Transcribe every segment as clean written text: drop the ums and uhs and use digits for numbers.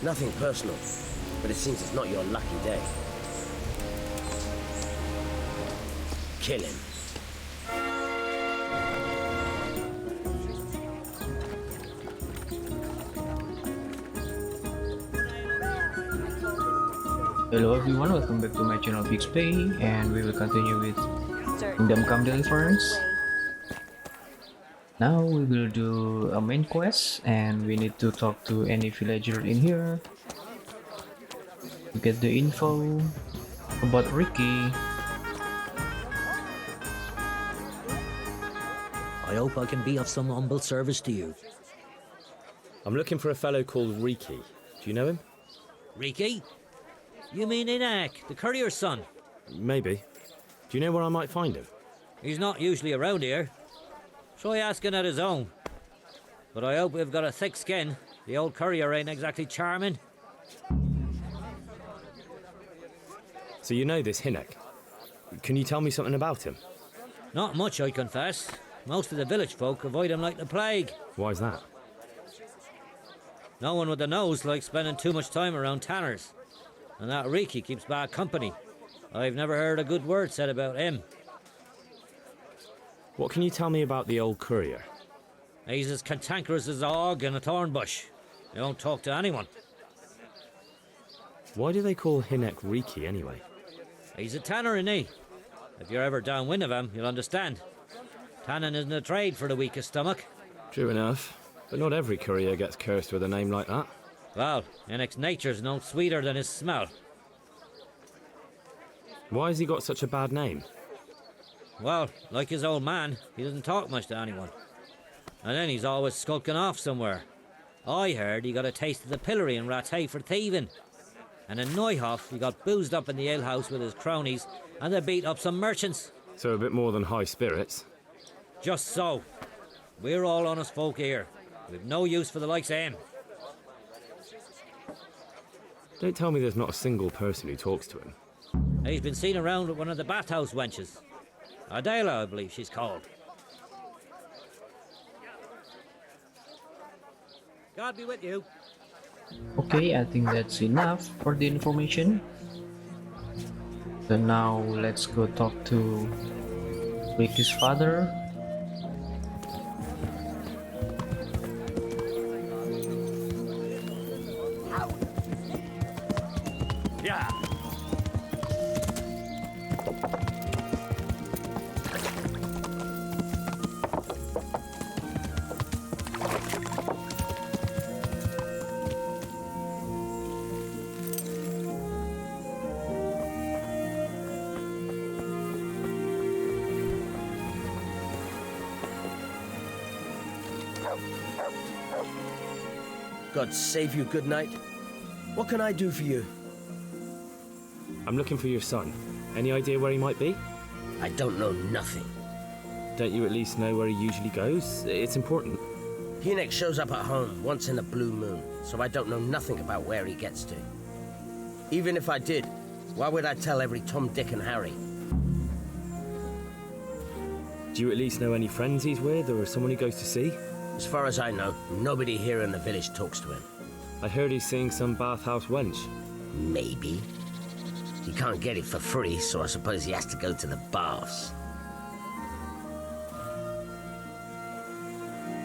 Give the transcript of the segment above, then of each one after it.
Nothing personal, but it seems it's not your lucky day. Kill him. Hello everyone, welcome back to my channel Big Play, and we will continue with Kingdom Come Deliverance. Now we will do a main quest, and we need to talk to any villager in here to get the info about Ricky. I hope I can be of some humble service to you. I'm looking for a fellow called Ricky. Do you know him? Ricky? You mean Inak, the courier's son? Maybe. Do you know where I might find him? He's not usually around here. Try asking at his own. But I hope we've got a thick skin. The old courier ain't exactly charming. So you know this Hinek. Can you tell me something about him? Not much, I confess. Most of the village folk avoid him like the plague. Why's that? No one with a nose likes spending too much time around tanners. And that Ricky keeps bad company. I've never heard a good word said about him. What can you tell me about the old courier? He's as cantankerous as a hog in a thorn bush. He don't talk to anyone. Why do they call Hinek Ricky anyway? He's a tanner, isn't he? If you're ever downwind of him, you'll understand. Tanning isn't a trade for the weakest stomach. True enough, but not every courier gets cursed with a name like that. Well, Inek's nature's no sweeter than his smell. Why has he got such a bad name? Well, like his old man, he doesn't talk much to anyone. And then he's always skulking off somewhere. I heard he got a taste of the pillory in Rattay for thieving. And in Neuhof, he got boozed up in the alehouse with his cronies, and they beat up some merchants. So a bit more than high spirits. Just so. We're all honest folk here. We've no use for the likes of him. Don't tell me there's not a single person who talks to him. He's been seen around with one of the bathhouse wenches. Adela, I believe she's called. God be with you. Okay, I think that's enough for the information. So now let's go talk to Ricky's father. Yeah. God save you, good night. What can I do for you? I'm looking for your son. Any idea where he might be? I don't know nothing. Don't you at least know where he usually goes? It's important. Hinek shows up at home once in a blue moon, so I don't know nothing about where he gets to. Even if I did, why would I tell every Tom, Dick and Harry? Do you at least know any friends he's with, or someone he goes to see? As far as I know, nobody here in the village talks to him. I heard he's seeing some bathhouse wench. Maybe. He can't get it for free, so I suppose he has to go to the baths.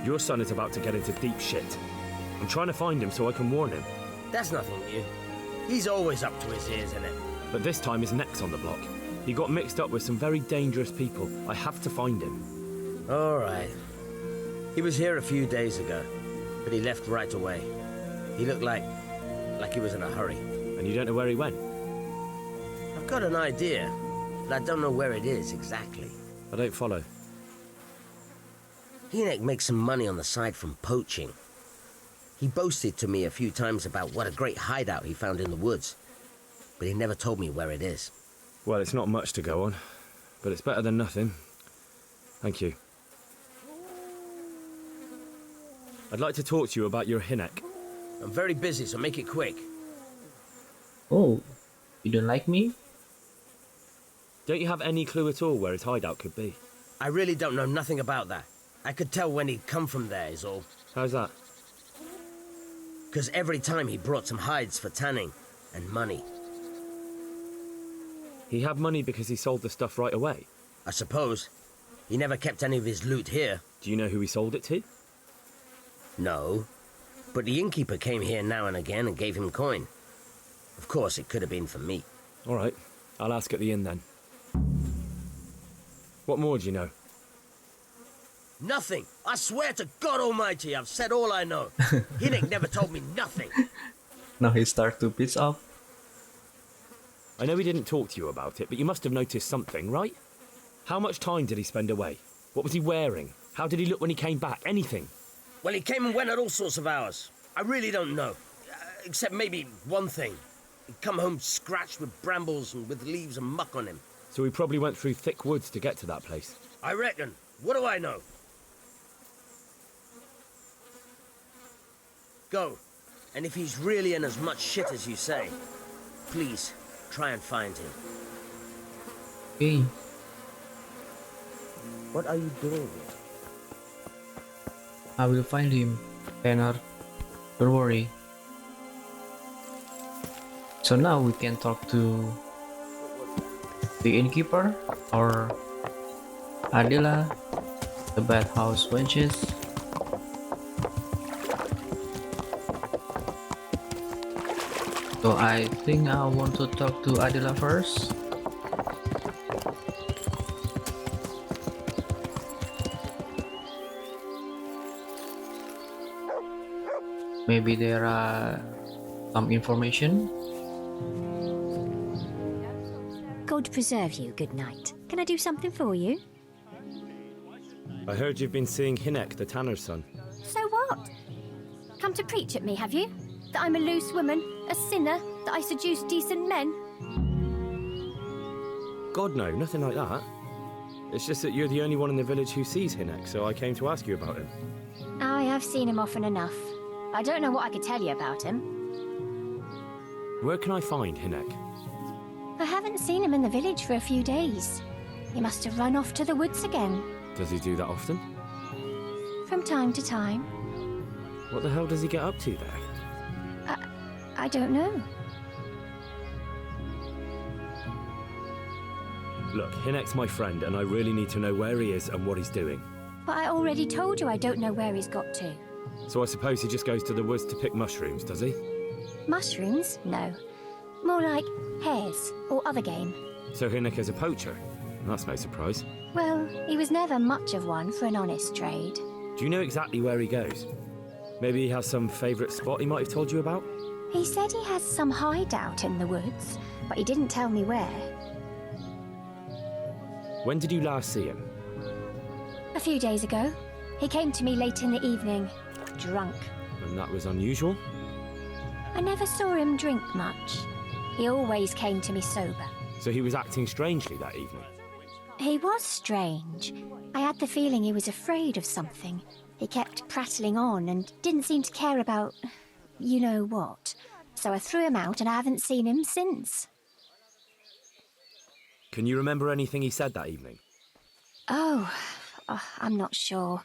Your son is about to get into deep shit. I'm trying to find him so I can warn him. That's nothing new. He's always up to his ears in it. But this time his neck's on the block. He got mixed up with some very dangerous people. I have to find him. All right. He was here a few days ago, but he left right away. He looked like he was in a hurry. And you don't know where he went? I've got an idea, but I don't know where it is exactly. I don't follow. Hinek makes some money on the side from poaching. He boasted to me a few times about what a great hideout he found in the woods, but he never told me where it is. Well, it's not much to go on, but it's better than nothing. Thank you. I'd like to talk to you about your Hinek. I'm very busy, so make it quick. Oh, you don't like me? Don't you have any clue at all where his hideout could be? I really don't know nothing about that. I could tell when he'd come from there, is all. How's that? Because every time he brought some hides for tanning and money. He had money because he sold the stuff right away. I suppose. He never kept any of his loot here. Do you know who he sold it to? No. But the innkeeper came here now and again and gave him coin. Of course, it could have been for me. All right, I'll ask at the inn then. What more do you know? Nothing. I swear to God Almighty, I've said all I know. Hinnick never told me nothing. Now he starts to pitch up. I know he didn't talk to you about it, but you must have noticed something, right? How much time did he spend away? What was he wearing? How did he look when he came back? Anything? Well, he came and went at all sorts of hours. I really don't know. Except maybe one thing. He'd come home scratched with brambles and with leaves and muck on him. So he probably went through thick woods to get to that place. I reckon. What do I know? Go. And if he's really in as much shit as you say, please, try and find him. Okay. What are you doing here? I will find him, Tanner. Don't worry. So now we can talk to the innkeeper or Adela, the bathhouse wenches. So I think I want to talk to Adela first. Maybe there are some information. God preserve you, good night. Can I do something for you? I heard you've been seeing Hinnick, the tanner's son. So what? Come to preach at me, have you? That I'm a loose woman, a sinner, that I seduce decent men? God, no, nothing like that. It's just that you're the only one in the village who sees Hinnick, so I came to ask you about him. I have seen him often enough. I don't know what I could tell you about him. Where can I find Hinnick? I haven't seen him in the village for a few days. He must have run off to the woods again. Does he do that often? From time to time. What the hell does he get up to there? I don't know. Look, Hinnick's my friend, and I really need to know where he is and what he's doing. But I already told you I don't know where he's got to. So I suppose he just goes to the woods to pick mushrooms, does he? Mushrooms? No. More like hares or other game. So Hinnick is a poacher? That's no surprise. Well, he was never much of one for an honest trade. Do you know exactly where he goes? Maybe he has some favourite spot he might have told you about? He said he has some hideout in the woods, but he didn't tell me where. When did you last see him? A few days ago. He came to me late in the evening, drunk. And that was unusual? I never saw him drink much. He always came to me sober. So he was acting strangely that evening? He was strange. I had the feeling he was afraid of something. He kept prattling on and didn't seem to care about you know what. So I threw him out and I haven't seen him since. Can you remember anything he said that evening? Oh, I'm not sure.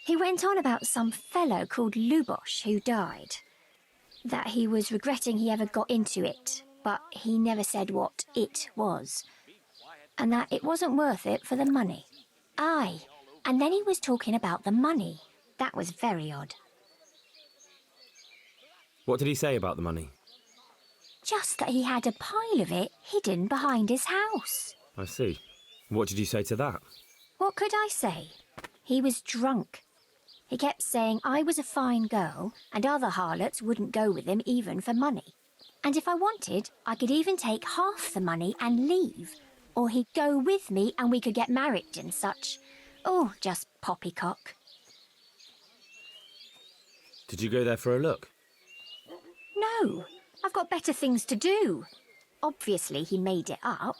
He went on about some fellow called Lubosh who died. That he was regretting he ever got into it, but he never said what it was. And that it wasn't worth it for the money. Aye, and then he was talking about the money. That was very odd. What did he say about the money? Just that he had a pile of it hidden behind his house. I see. What did you say to that? What could I say? He was drunk. He kept saying I was a fine girl and other harlots wouldn't go with him even for money. And if I wanted, I could even take half the money and leave. Or he'd go with me and we could get married and such. Oh, just poppycock. Did you go there for a look? No, I've got better things to do. Obviously he made it up.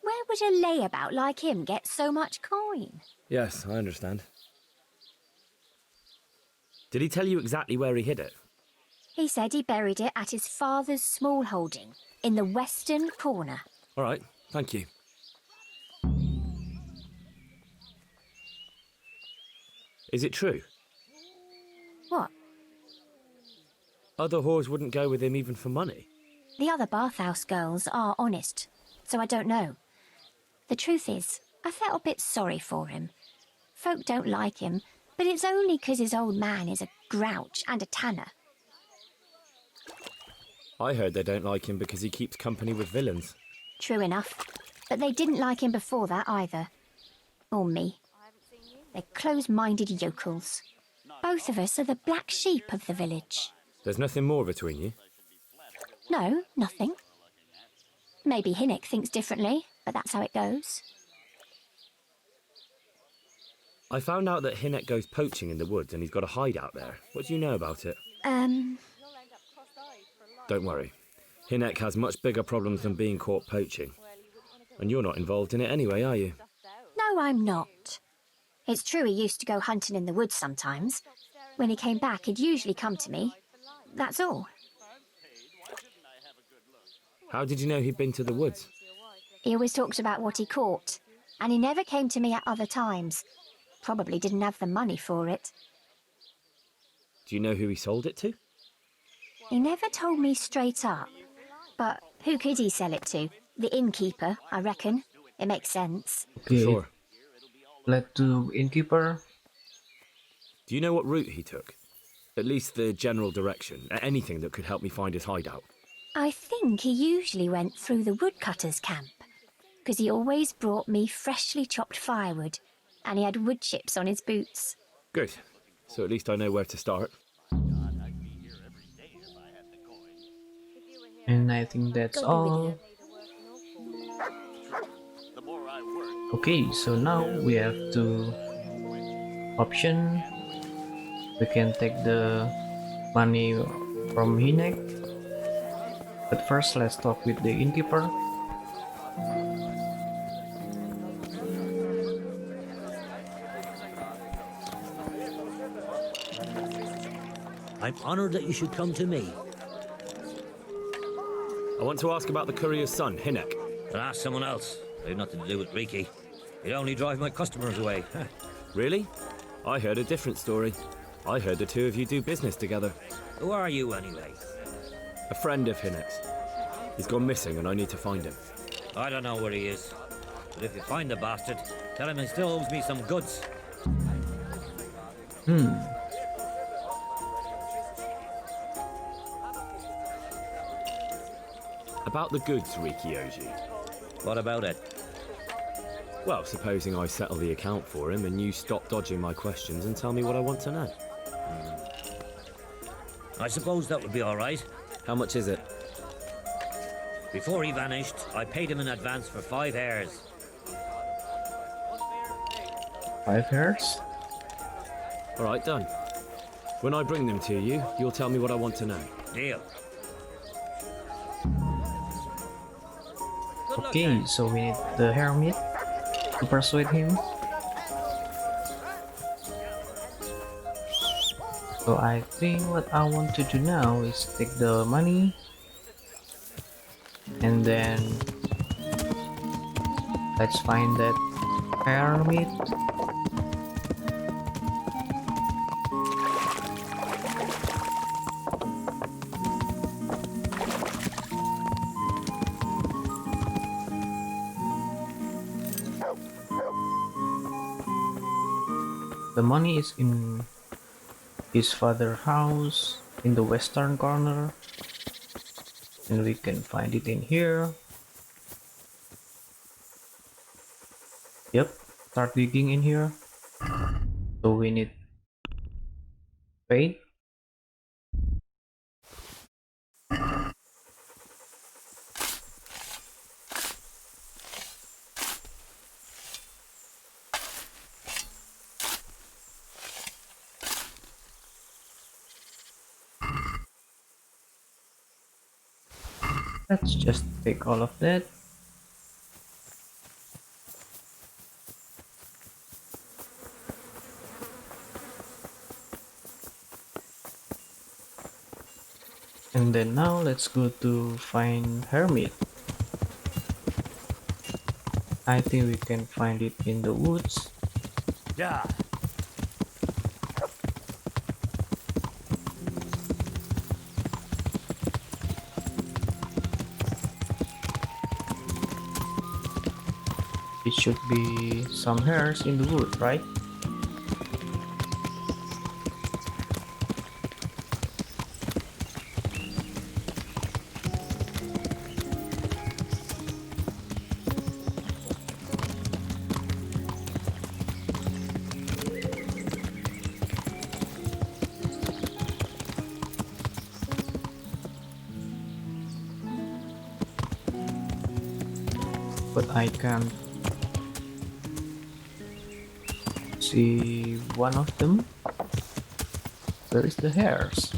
Where would a layabout like him get so much coin? Yes, I understand. Did he tell you exactly where he hid it? He said he buried it at his father's small holding, in the western corner. All right, thank you. Is it true? What? Other whores wouldn't go with him even for money. The other bathhouse girls are honest, so I don't know. The truth is, I felt a bit sorry for him. Folk don't like him, but it's only 'cause his old man is a grouch and a tanner. I heard they don't like him because he keeps company with villains. True enough, but they didn't like him before that either. Or me. They're close-minded yokels. Both of us are the black sheep of the village. There's nothing more between you? No, nothing. Maybe Hinnock thinks differently, but that's how it goes. I found out that Hinnock goes poaching in the woods and he's got a hideout there. What do you know about it? Don't worry. Hinnock has much bigger problems than being caught poaching. And you're not involved in it anyway, are you? No, I'm not. It's true he used to go hunting in the woods sometimes. When he came back, he'd usually come to me. That's all. How did you know he'd been to the woods? He always talked about what he caught, and he never came to me at other times. Probably didn't have the money for it. Do you know who he sold it to? He never told me straight up. But who could he sell it to? The innkeeper, I reckon. It makes sense. Okay, Sure. let's do innkeeper. Do you know what route he took? At least the general direction. Anything that could help me find his hideout. I think he usually went through the woodcutter's camp, 'cause he always brought me freshly chopped firewood, and he had wood chips on his boots. Good. So at least I know where to start. And I think that's all. Okay, so now we have two options. We can take the money from Hinnock. But first, let's talk with the innkeeper. I'm honoured that you should come to me. I want to ask about the courier's son, Hinnock. But ask someone else. They've nothing to do with Riki. He'd only drive my customers away. Really? I heard a different story. I heard the two of you do business together. Who are you, anyway? A friend of Hinnock's. He's gone missing and I need to find him. I don't know where he is. But if you find the bastard, tell him he still owes me some goods. About the goods Riki owes you. What about it? Well, supposing I settle the account for him and you stop dodging my questions and tell me what I want to know. I suppose that would be all right. How much is it? Before he vanished, I paid him in advance for 5 hares. 5 hairs? All right, done. When I bring them to you, you'll tell me what I want to know. Deal. Okay, so we need the hermit to persuade him. So I think what I want to do now is take the money and then let's find that hermit. The money is in his father's house in the western corner, and we can find it in here. Yep, start digging in here. So we need spade. Let's just take all of that. And then now let's go to find hermit. I think we can find it in the woods. Yeah. It should be some hairs in the wood, right? But I can't see one of them. Where is the hairs?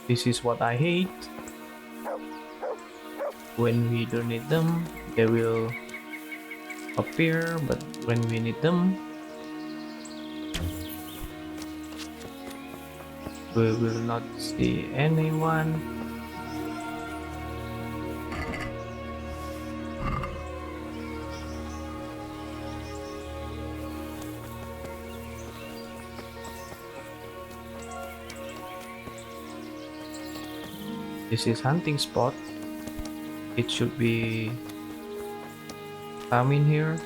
This is what I hate. When we don't need them, they will appear, but when we need them, we will not see anyone. This is hunting spot. It should be come in here.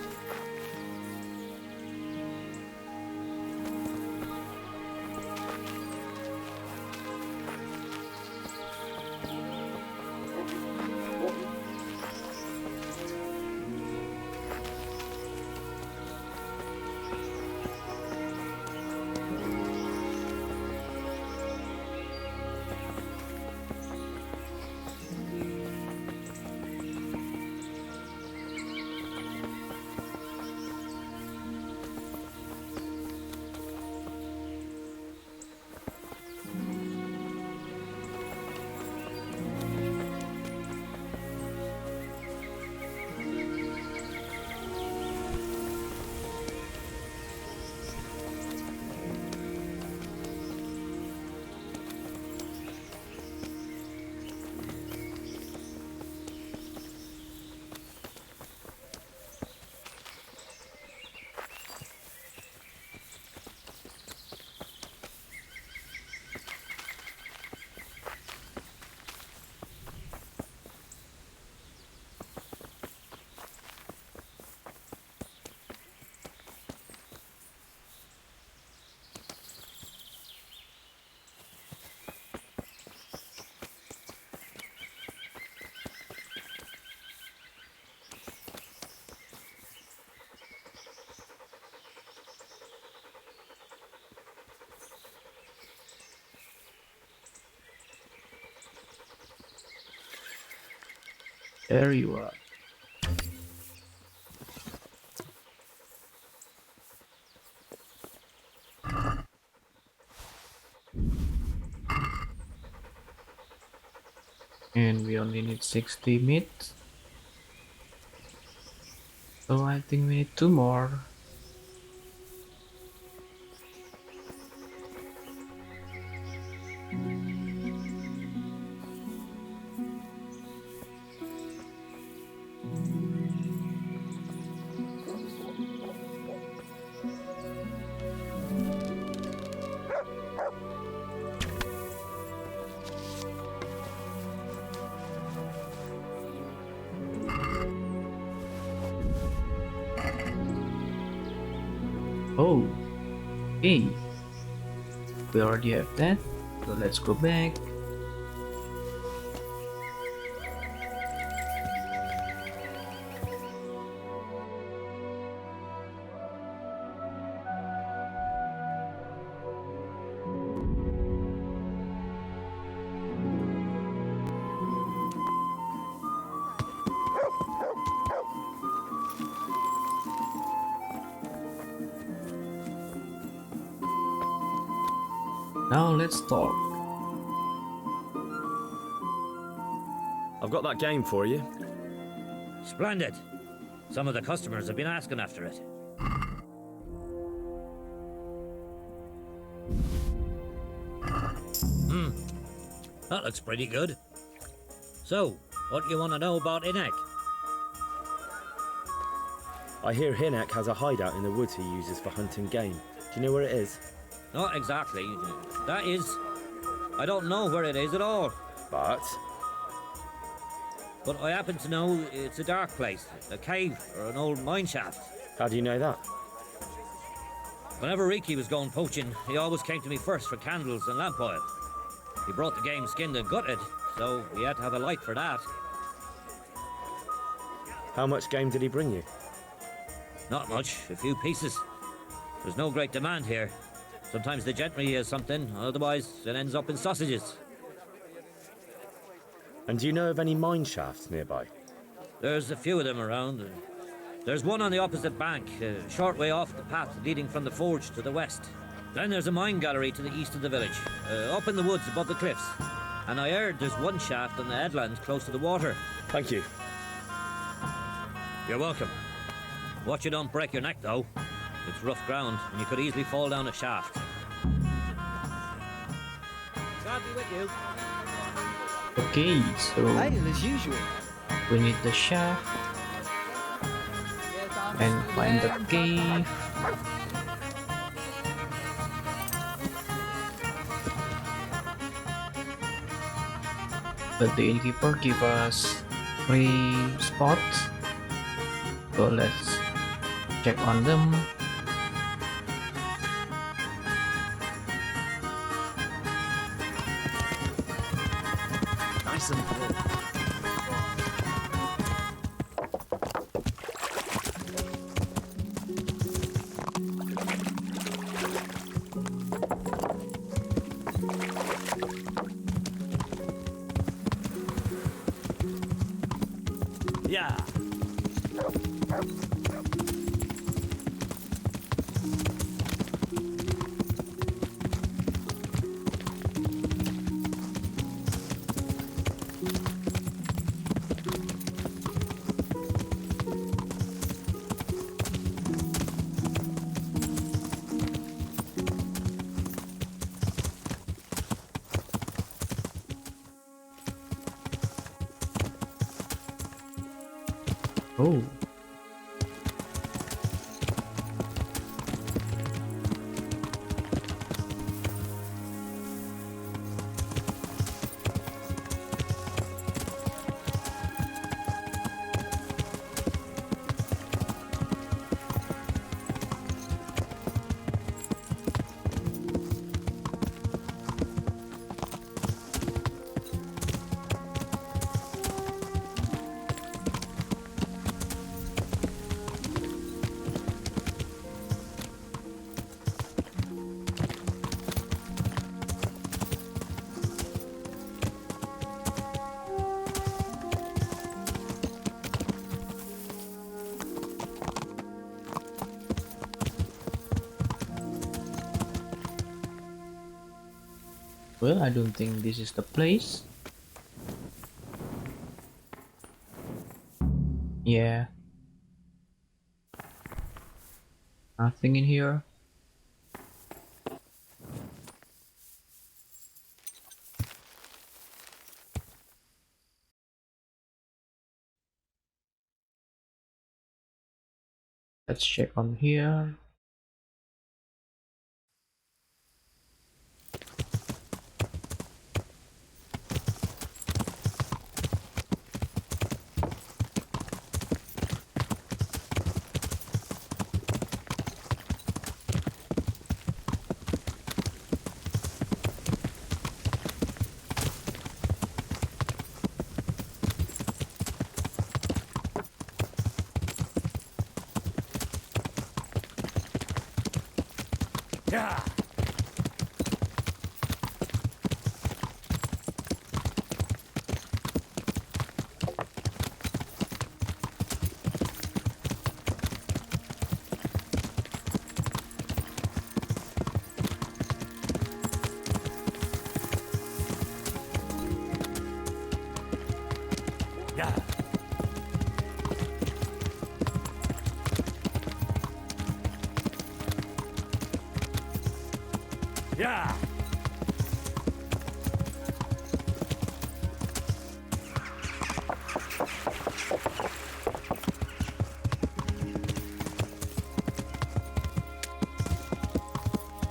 There you are. And we only need 60 meat. So I think we need 2 more. Oh, okay. We already have that, so let's go back. Now let's talk. I've got that game for you. Splendid. Some of the customers have been asking after it. That looks pretty good. So, what do you want to know about Inek? I hear Hinek has a hideout in the woods he uses for hunting game. Do you know where it is? Not exactly. That is... I don't know where it is at all. But But I happen to know it's a dark place, a cave or an old mine shaft. how do you know that? Whenever Riki was going poaching, he always came to me first for candles and lamp oil. He brought the game skinned and gutted, so we had to have a light for that. How much game did he bring you? Not much, a few pieces. There's no great demand here. Sometimes the gentry has something, otherwise it ends up in sausages. And do you know of any mine shafts nearby? There's a few of them around. There's one on the opposite bank, a short way off the path leading from the forge to the west. Then there's a mine gallery to the east of the village, up in the woods above the cliffs. And I heard there's one shaft on the headland close to the water. Thank you. You're welcome. Watch you don't break your neck, though. It's rough ground, and you could easily fall down a shaft. God be with you. Okay, so Ale as usual. we need the shaft and find the cave. But the innkeeper give us 3 spots, so let's check on them. Nice and full. Yeah. Oh, well, I don't think this is the place. Yeah. Nothing in here. Let's check on here. Yeah.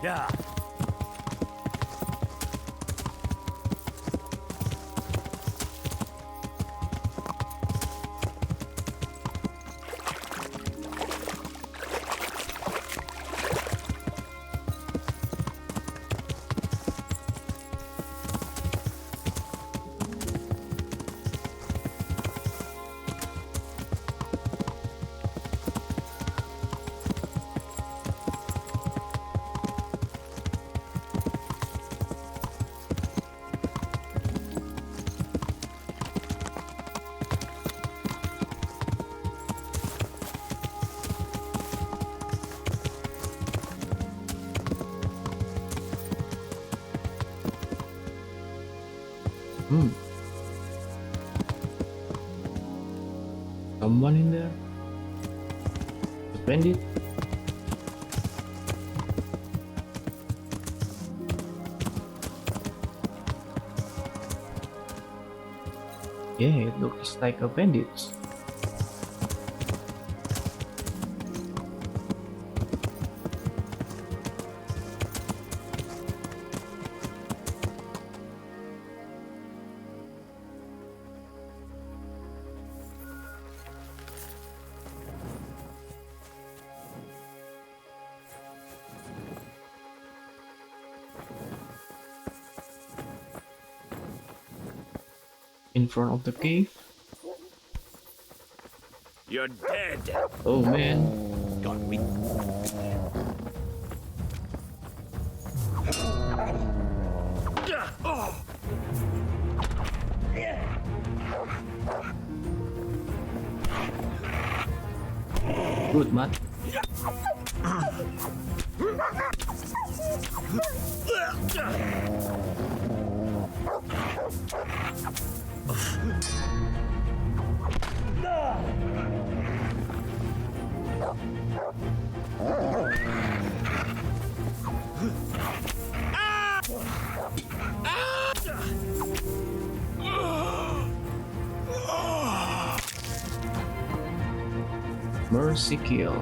Yeah. Hmm. Someone in there? A bandit? Yeah, it looks like a bandit. In front of the cave. You're dead. Oh man. God, we. Good man. Mercy kill.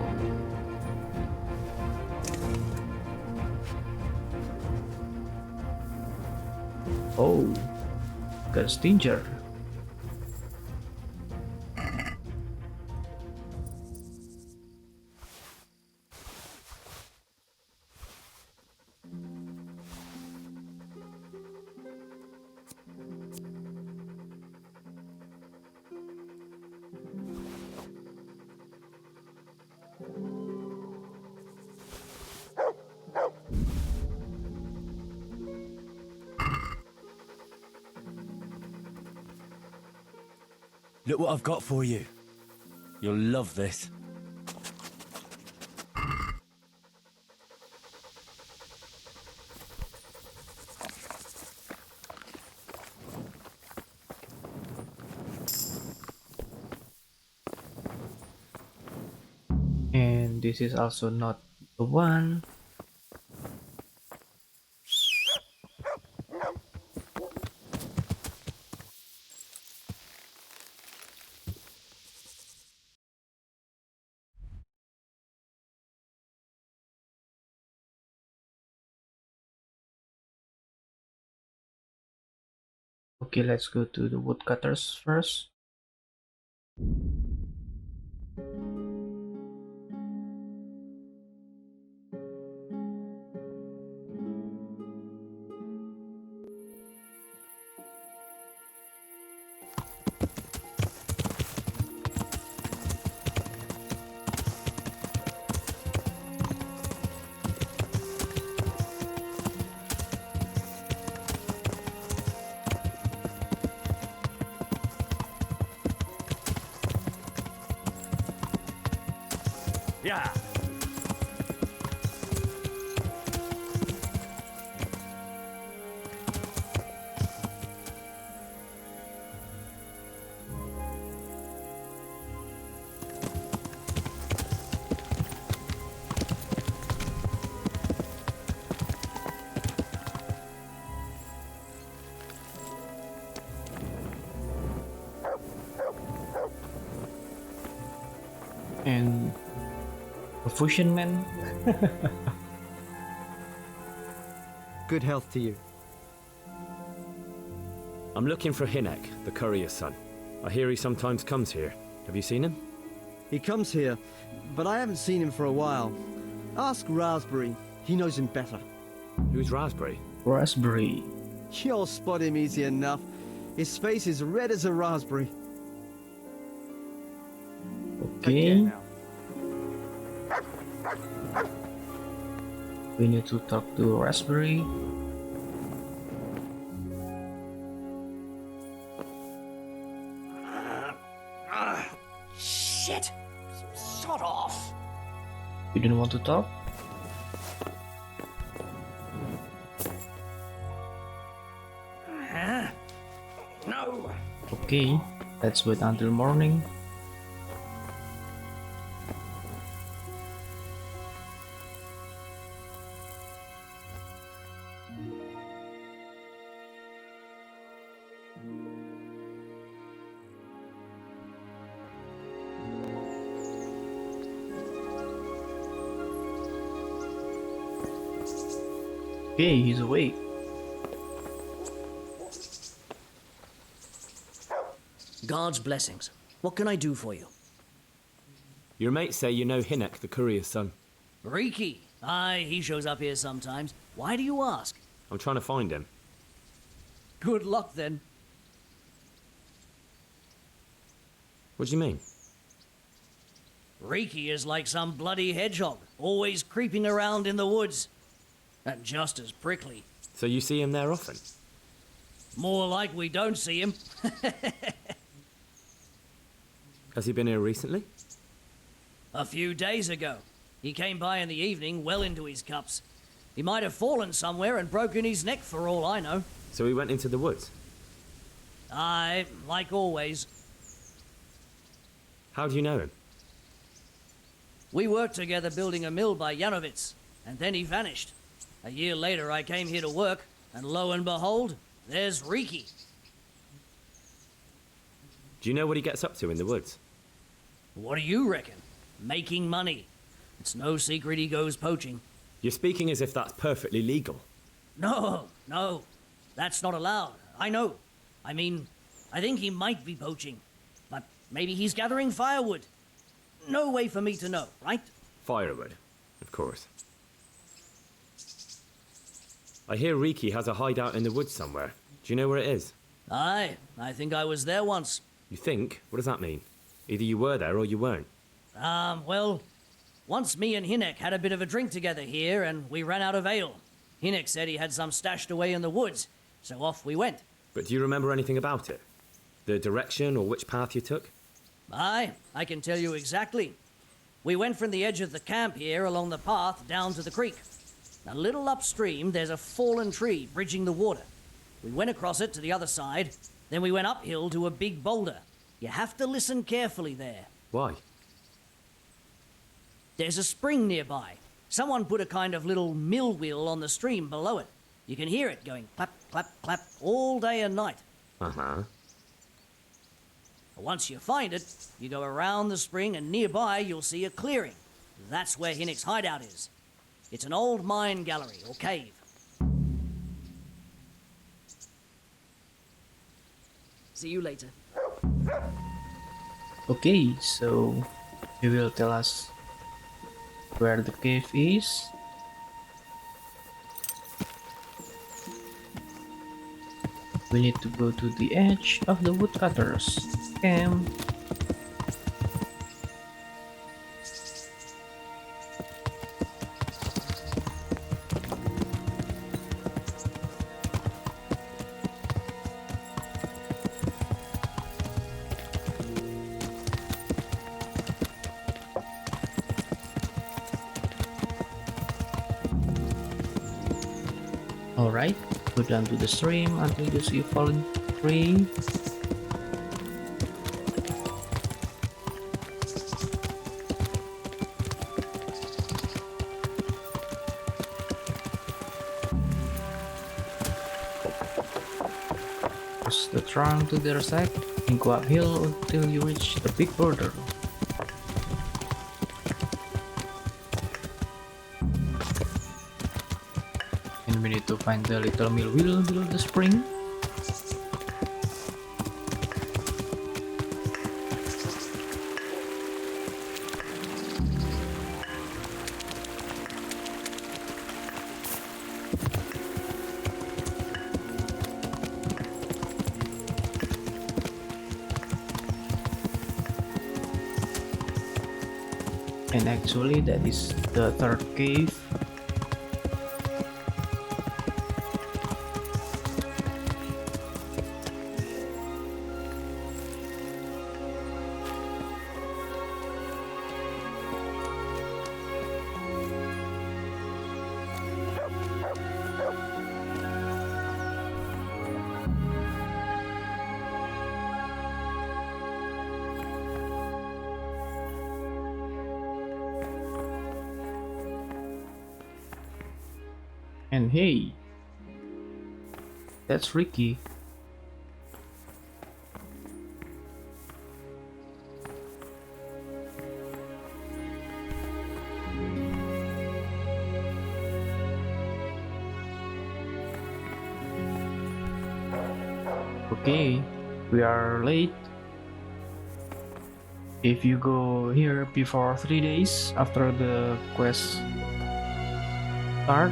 Oh, got Stinger. Look what I've got for you. You'll love this. And this is also not the one. Okay, let's go to the woodcutters first. Yeah. And a fusion man. Good health to you. I'm looking for Hinek, the courier's son. I hear he sometimes comes here. Have you seen him? He comes here, but I haven't seen him for a while. Ask Raspberry. He knows him better. Who's Raspberry? Raspberry. You'll spot him easy enough. His face is red as a raspberry. Okay. We need to talk to Raspberry. Shit! Sod off! You didn't want to talk? No! Okay, let's wait until morning. Okay, he's awake. God's blessings. What can I do for you? Your mates say you know Hinek, the courier's son. Riki. Aye, he shows up here sometimes. Why do you ask? I'm trying to find him. Good luck then. What do you mean? Riki is like some bloody hedgehog, always creeping around in the woods. And just as prickly. So you see him there often? More like we don't see him. Has he been here recently? A few days ago. He came by in the evening, well into his cups. He might have fallen somewhere and broken his neck for all I know. So he went into the woods? Aye, like always. How do you know him? We worked together building a mill by Yanovitz, and then he vanished. A year later I came here to work, and lo and behold, there's Riki. Do you know what he gets up to in the woods? What do you reckon? Making money. It's no secret he goes poaching. You're speaking as if that's perfectly legal. No, that's not allowed. I know. I mean, I think he might be poaching, but maybe he's gathering firewood. No way for me to know, right? Firewood, of course. I hear Riki has a hideout in the woods somewhere. Do you know where it is? Aye, I think I was there once. You think? What does that mean? Either you were there or you weren't. Well, once me and Hinek had a bit of a drink together here, and we ran out of ale. Hinek said he had some stashed away in the woods, so off we went. But do you remember anything about it? The direction or which path you took? Aye, I can tell you exactly. We went from the edge of the camp here along the path down to the creek. A little upstream, there's a fallen tree bridging the water. We went across it to the other side, then we went uphill to a big boulder. You have to listen carefully there. Why? There's a spring nearby. Someone put a kind of little mill wheel on the stream below it. You can hear it going clap, clap, clap all day and night. Uh-huh. Once you find it, you go around the spring and nearby you'll see a clearing. That's where Hinek's hideout is. It's an old mine gallery or cave. See you later. Okay, so he will tell us where the cave is. We need to go to the edge of the woodcutters camp. Alright, go down to the stream until you see a fallen tree. Cross the trunk to the other side and go uphill until you reach the big border. And And we need to find the little mill wheel below the spring. And actually that is the third cave. And hey, that's Ricky. Okay, we are late. If you go here before 3 days after the quest start,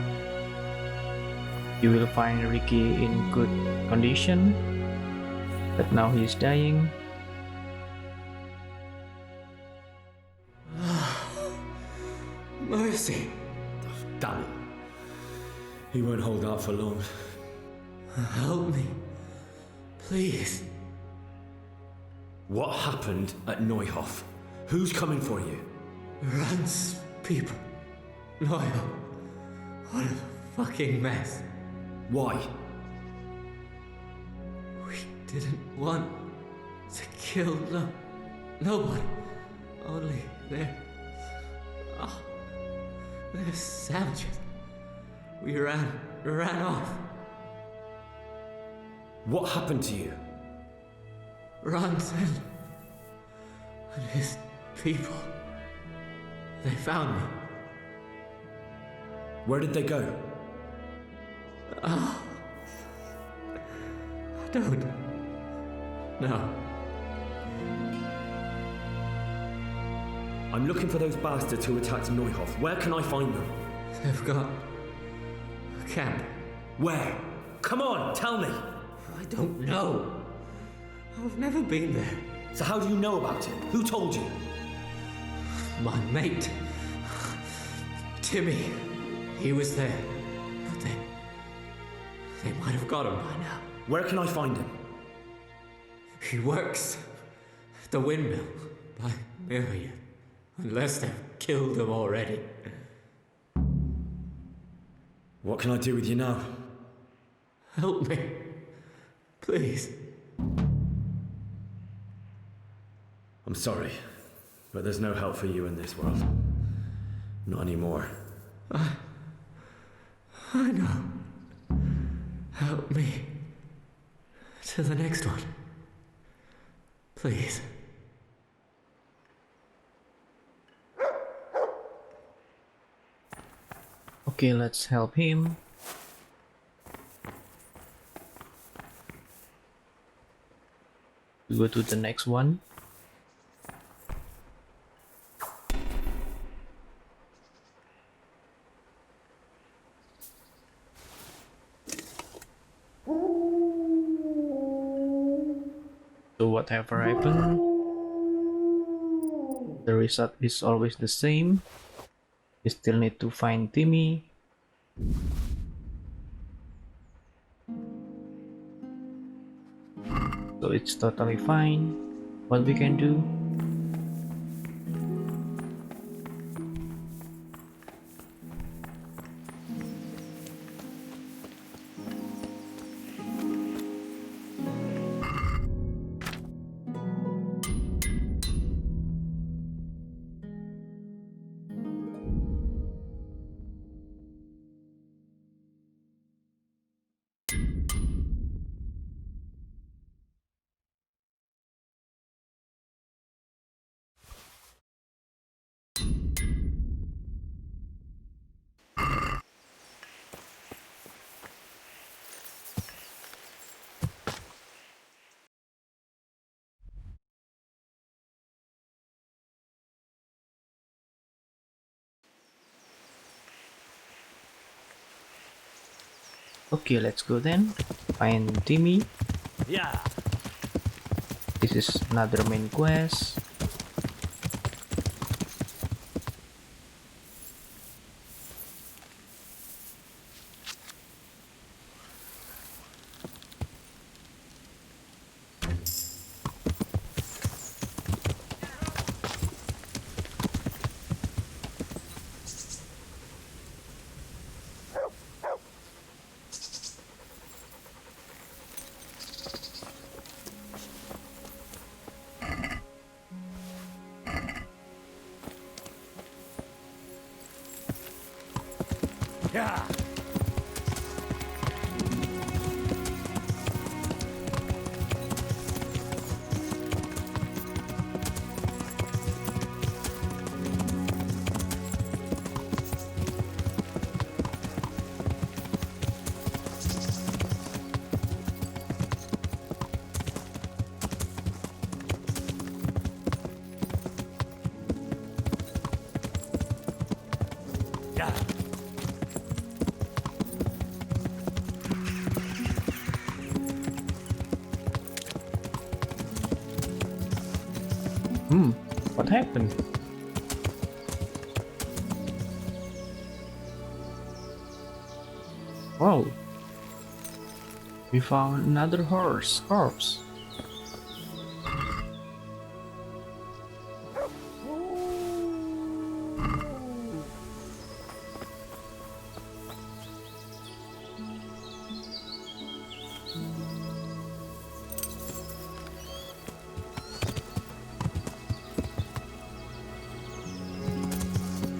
you will find Ricky in good condition, but now he is dying. Mercy! Damn it. He won't hold out for long. Help me. Please. What happened at Neuhof? Who's coming for you? Rand's people. Loyal. What a fucking mess. Why? We didn't want to kill them. Nobody. Only they're... Oh, they're savages. We ran off. What happened to you? Rand and his people. They found me. Where did they go? Oh. I don't know. I'm looking for those bastards who attacked Neuhof. Where can I find them? They've got a camp. Where? Come on, tell me! I don't know. I've never been there. So how do you know about it? Who told you? My mate, Timmy. He was there. But they might have got him by now. Where can I find him? He works at the windmill by Myriad. Unless they've killed him already. What can I do with you now? Help me. Please. I'm sorry, but there's no help for you in this world. Not anymore. I know. Help me. To the next one. Please. Okay, let's help him. We go to the next one. So whatever happened, the result is always the same. We still need to find Timmy. So it's totally fine. What we can do Okay, let's go then. Find Timmy. Yeah. This is another main quest. Yeah. Yeah. What happened? Wow. We found another horse corpse.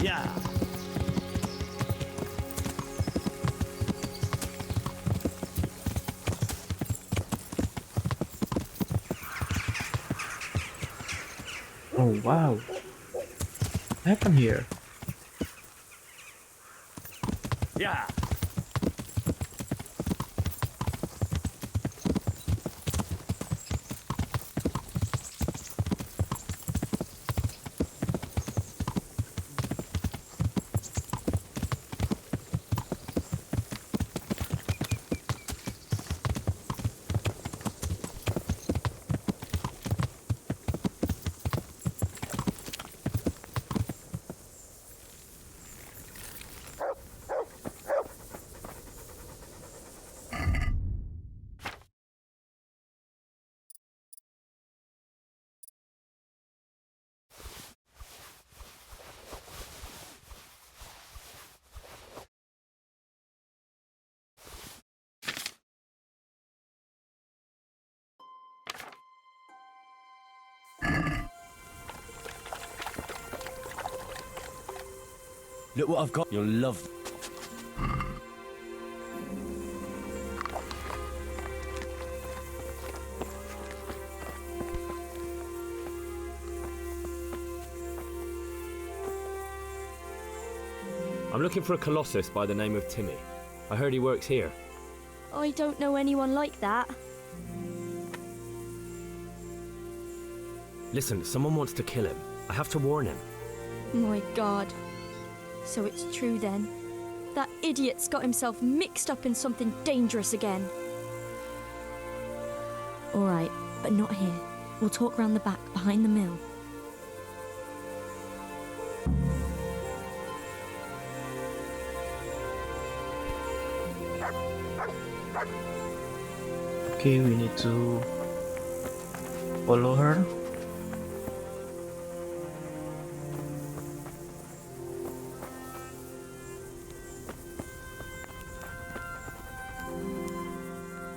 Yeah. Oh wow. What happened here? Yeah. Look what I've got. You'll love. I'm looking for a colossus by the name of Timmy. I heard he works here. I don't know anyone like that. Listen, someone wants to kill him. I have to warn him. My God. So it's true then. That idiot's got himself mixed up in something dangerous again. All right, but not here. We'll talk round the back, behind the mill. Okay, we need to follow her.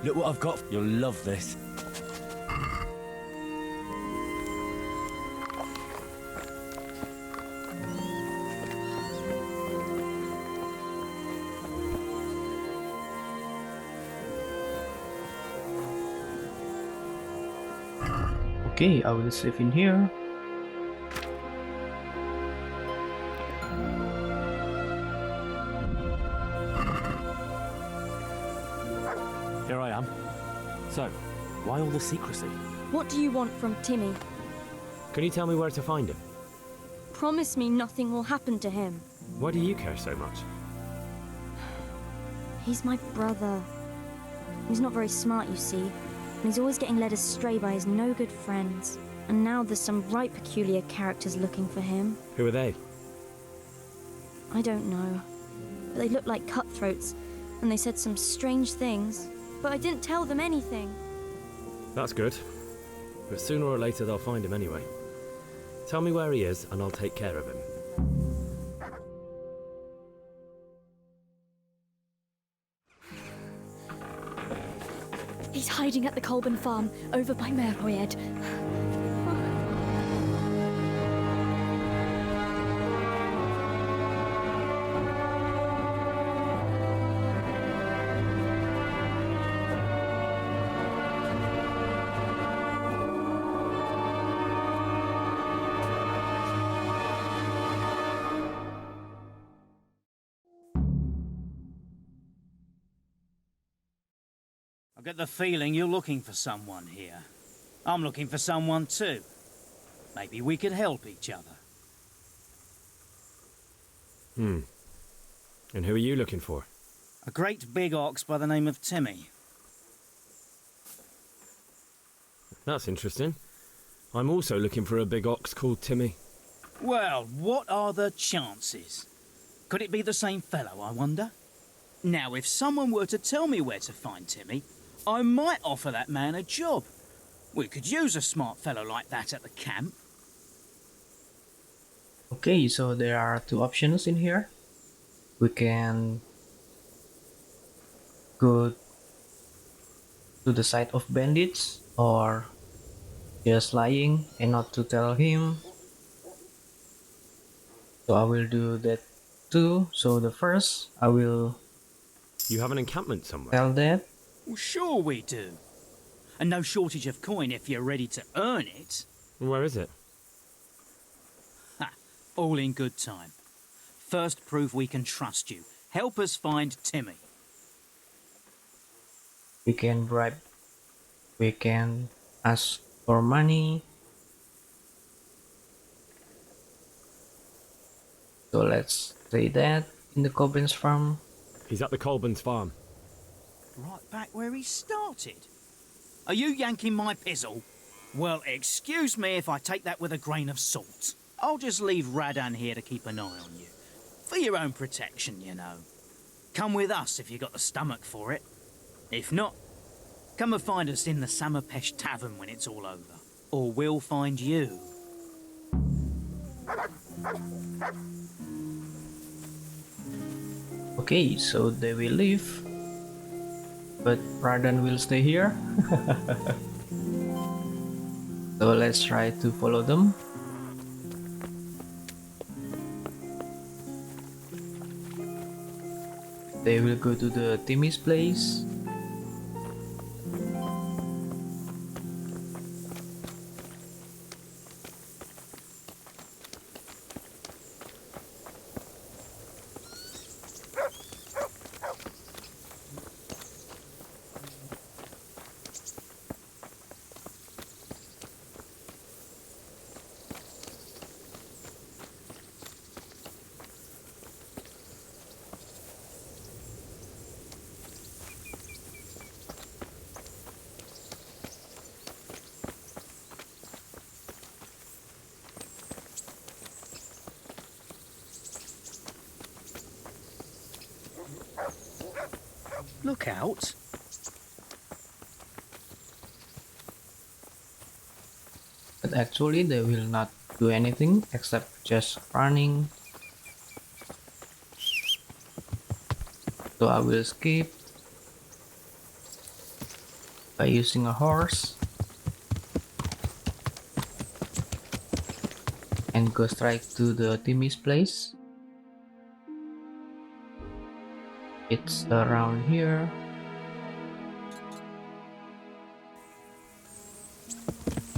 Look what I've got. You'll love this. Okay, I will save in here. Here I am. So, why all the secrecy? What do you want from Timmy? Can you tell me where to find him? Promise me nothing will happen to him. Why do you care so much? He's my brother. He's not very smart, you see. And he's always getting led astray by his no-good friends. And now there's some right peculiar characters looking for him. Who are they? I don't know. But they look like cutthroats, and they said some strange things. But I didn't tell them anything. That's good. But sooner or later they'll find him anyway. Tell me where he is and I'll take care of him. He's hiding at the Colburn farm, over by Merhoyed. I get the feeling you're looking for someone here. I'm looking for someone too. Maybe we could help each other. And who are you looking for? A great big ox by the name of Timmy. That's interesting. I'm also looking for a big ox called Timmy. Well, what are the chances? Could it be the same fellow, I wonder? Now, if someone were to tell me where to find Timmy, I might offer that man a job. We could use a smart fellow like that at the camp. Okay, so there are two options in here. We can go to the side of bandits or just lying and not to tell him. So I will do that too. So the first I will You have an encampment somewhere? tell that. Well, sure we do. And no shortage of coin if you're ready to earn it. Where is it? Ha! All in good time. First prove we can trust you. Help us find Timmy. We can bribe. We can ask for money. So let's say that in the Coblin's farm. He's at the Colburn's farm. Right back where he started. Are you yanking my pizzle? Well, excuse me if I take that with a grain of salt. I'll just leave Radan here to keep an eye on you. For your own protection, you know. Come with us if you got the stomach for it. If not, come and find us in the Samapesh Tavern when it's all over. Or we'll find you. Okay, so they will leave. But Radan will stay here. So let's try to follow them. They will go to the Timmy's place. Look out. But actually they will not do anything except just running. So I will skip by using a horse and go straight to the Timmy's place. It's around here.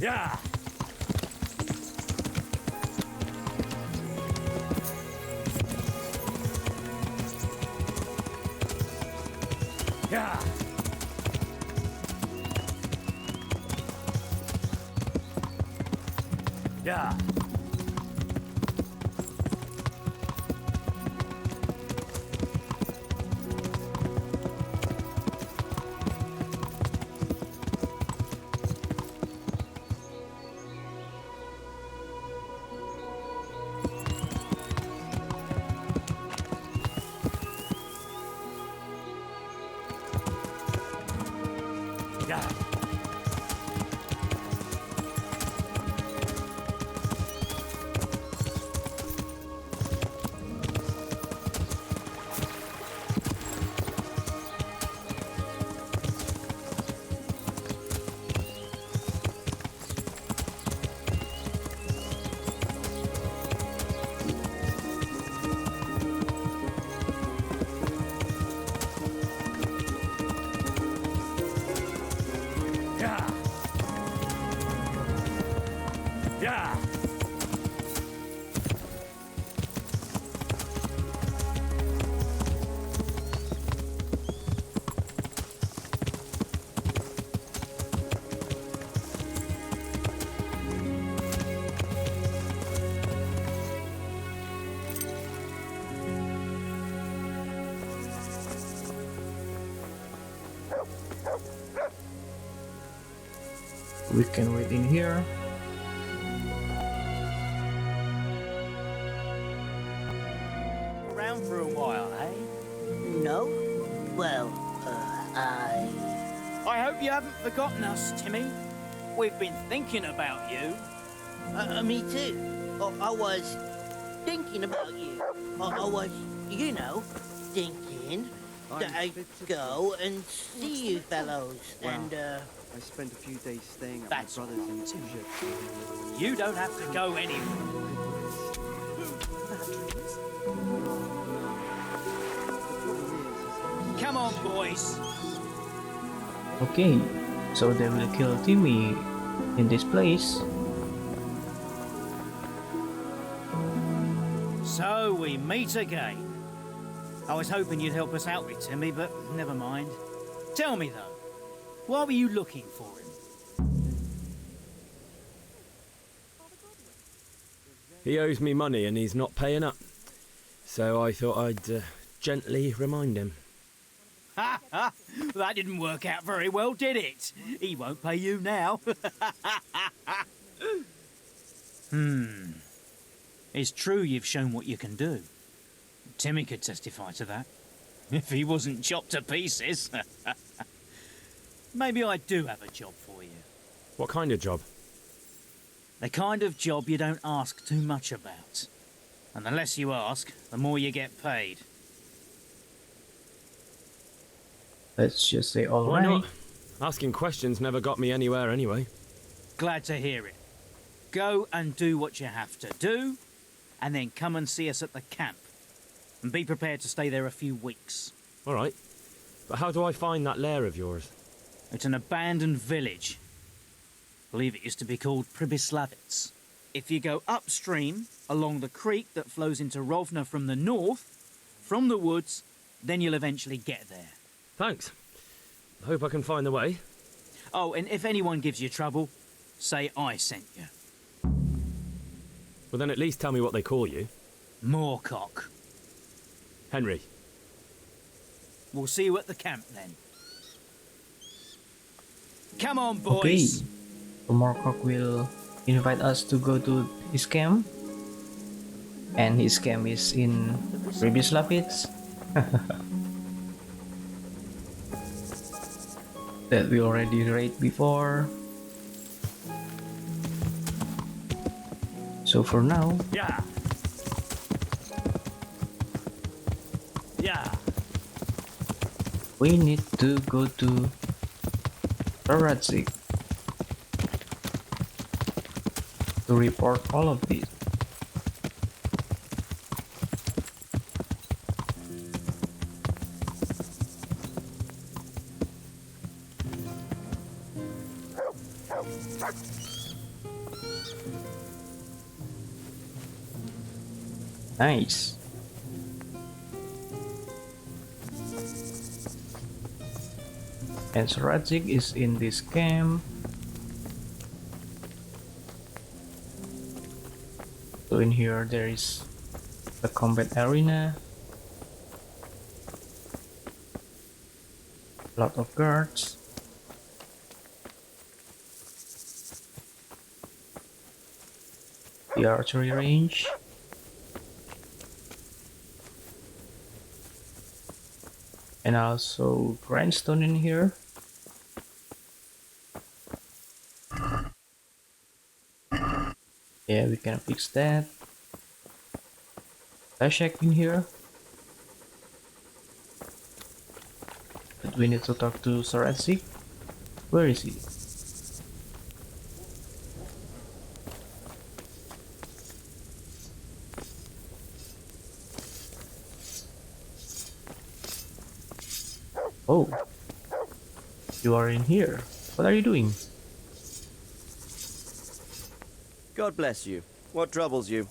Yeah. Yeah. Yeah. We can wait in here. Around for a while, eh? No? Well, I hope you haven't forgotten us, Timmy. We've been thinking about you. Me too. I was thinking about you. I was, you know, thinking that I'd go and see you fellows, and I spent a few days staying at That's my brother's in right. Egypt. You don't have to go anywhere. Come on, boys. Okay, so they will kill Timmy in this place. So we meet again. I was hoping you'd help us out with Timmy, but never mind. Tell me though, why were you looking for him? He owes me money and he's not paying up. So I thought I'd gently remind him. Ha ha! That didn't work out very well, did it? He won't pay you now. It's true you've shown what you can do. Timmy could testify to that. If he wasn't chopped to pieces. Maybe I do have a job for you. What kind of job? The kind of job you don't ask too much about. And the less you ask, the more you get paid. Let's just say all Why right. not? Asking questions never got me anywhere anyway. Glad to hear it. Go and do what you have to do, and then come and see us at the camp. And be prepared to stay there a few weeks. All right. But how do I find that lair of yours? It's an abandoned village. I believe it used to be called Pribyslavitz. If you go upstream, along the creek that flows into Rovna from the north, from the woods, then you'll eventually get there. Thanks. I hope I can find the way. Oh, and if anyone gives you trouble, say I sent you. Well, then at least tell me what they call you. Moorcock. Henry. We'll see you at the camp then. Come on, Okay, boys. so Moorcock will invite us to go to his camp. And his camp is in Pribyslavitz. That we already read before. So for now, Yeah. Yeah. we need to go to Radzik to report all of this. Nice. And Radzik is in this camp. So in here there is the combat arena. A lot of guards. The archery range. And also grindstone in here. Yeah, we can fix that. Let's check in here. But we need to talk to Sir Etsy. Where is he? Oh, you are in here. What are you doing? God bless you. What troubles you?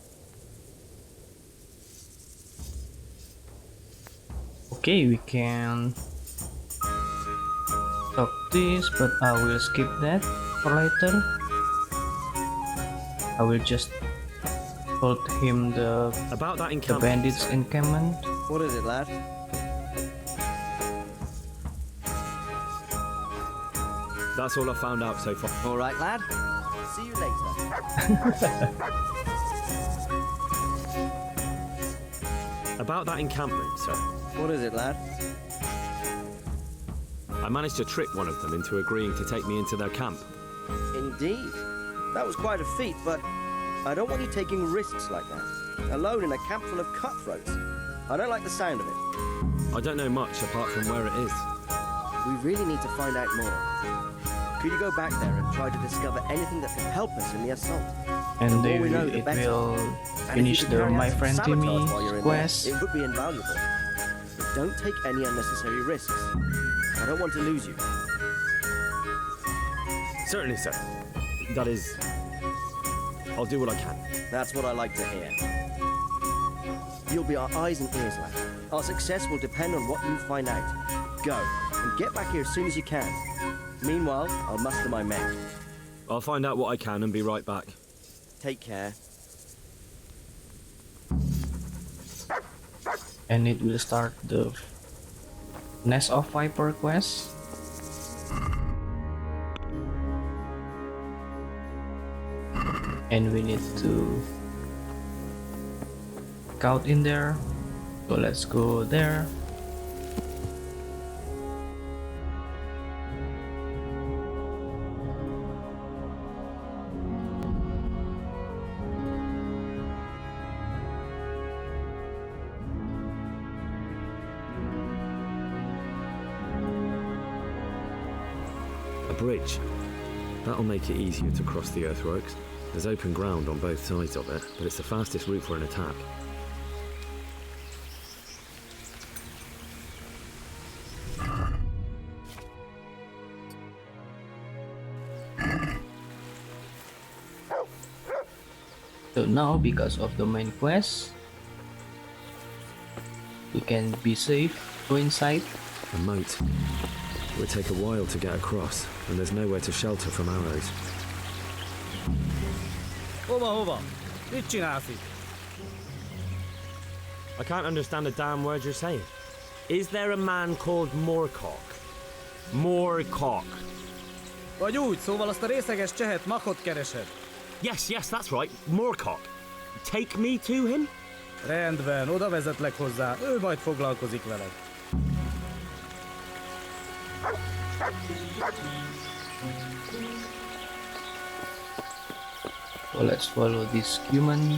Okay, we can talk this, but I will skip that for later. I will just told him about that the bandits encampment. What is it, lad? That's all I found out so far. All right, lad. See you later. About that encampment, sir. What is it, lad? I managed to trick one of them into agreeing to take me into their camp. Indeed. That was quite a feat, but I don't want you taking risks like that. Alone in a camp full of cutthroats. I don't like the sound of it. I don't know much apart from where it is. We really need to find out more. Could you go back there and try to discover anything that could help us in the assault? And the they more we know, will, the it better. will And finish if you could the carry out My some Friend sabotage Timmy while you're in quest. there, it would be invaluable. But don't take any unnecessary risks. I don't want to lose you. Certainly, sir. That is... I'll do what I can. That's what I like to hear. You'll be our eyes and ears, lad. Our success will depend on what you find out. Go, and get back here as soon as you can. Meanwhile, I'll muster my men. I'll find out what I can and be right back. Take care. And it will start the Nest of Viper quest. And we need to scout in there. So let's go there. A bridge. That'll make it easier to cross the earthworks. There's open ground on both sides of it, but it's the fastest route for an attack. So now, because of the main quest, we can be safe, go inside. A moat. It would take a while to get across, and there's nowhere to shelter from arrows. Hova? Mit csinálsz itt? I can't understand a damn word you're saying. Is there a man called Moorcock? Moorcock. Vagy úgy, szóval azt a részeges csehet Machot keresed. Yes, that's right. Moorcock. Take me to him? Rendben, oda vezetlek hozzá, ő majd foglalkozik veled. So let's follow this human.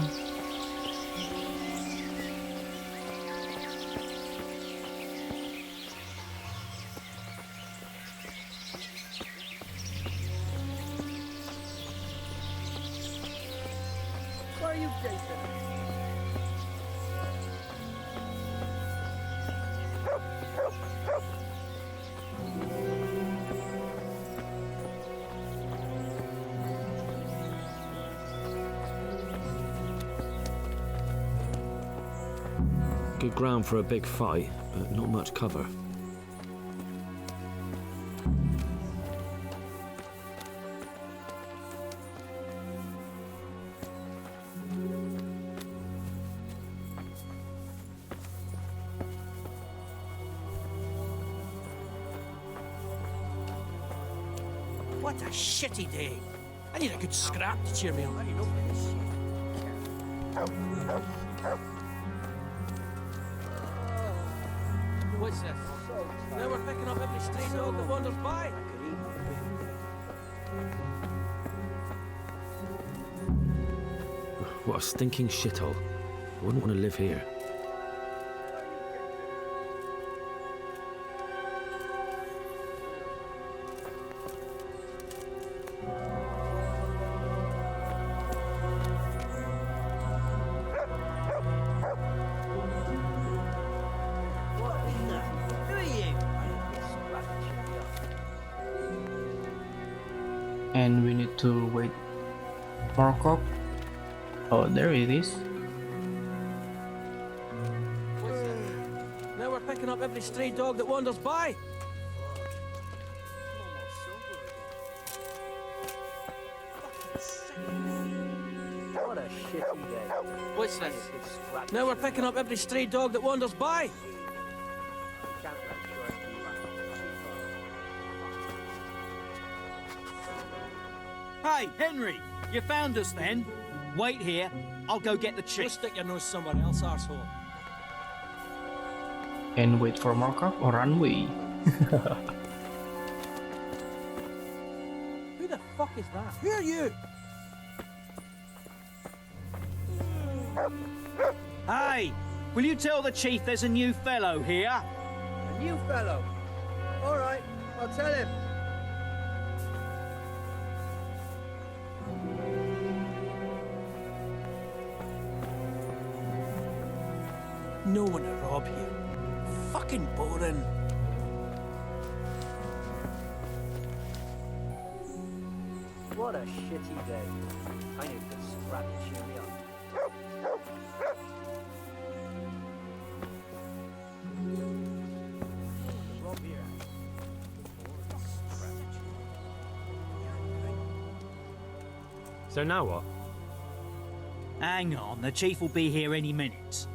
Where are you, Jason? Good ground for a big fight, but not much cover. What a shitty day. I need a good scrap to cheer me up. What's this? Now we're picking up every stray dog that wanders by. What a stinking shithole. I wouldn't want to live here. And we need to wait for Cock. Oh, there it is. Now we're picking up every stray dog that wanders by. What a shitty day. What's this? Now we're picking up every stray dog that wanders by. Hey, Henry, you found us then? Wait here, I'll go get the chick. Go stick your nose somewhere else, arsehole. And wait for more Cock or run away. Who the fuck is that? Who are you? Hey, will you tell the chief there's a new fellow here? A new fellow? All right, I'll tell him. No one to rob here. Fucking boring. What a shitty day. I need to scrap and cheer me up. So now what? Hang on, the chief will be here any minute.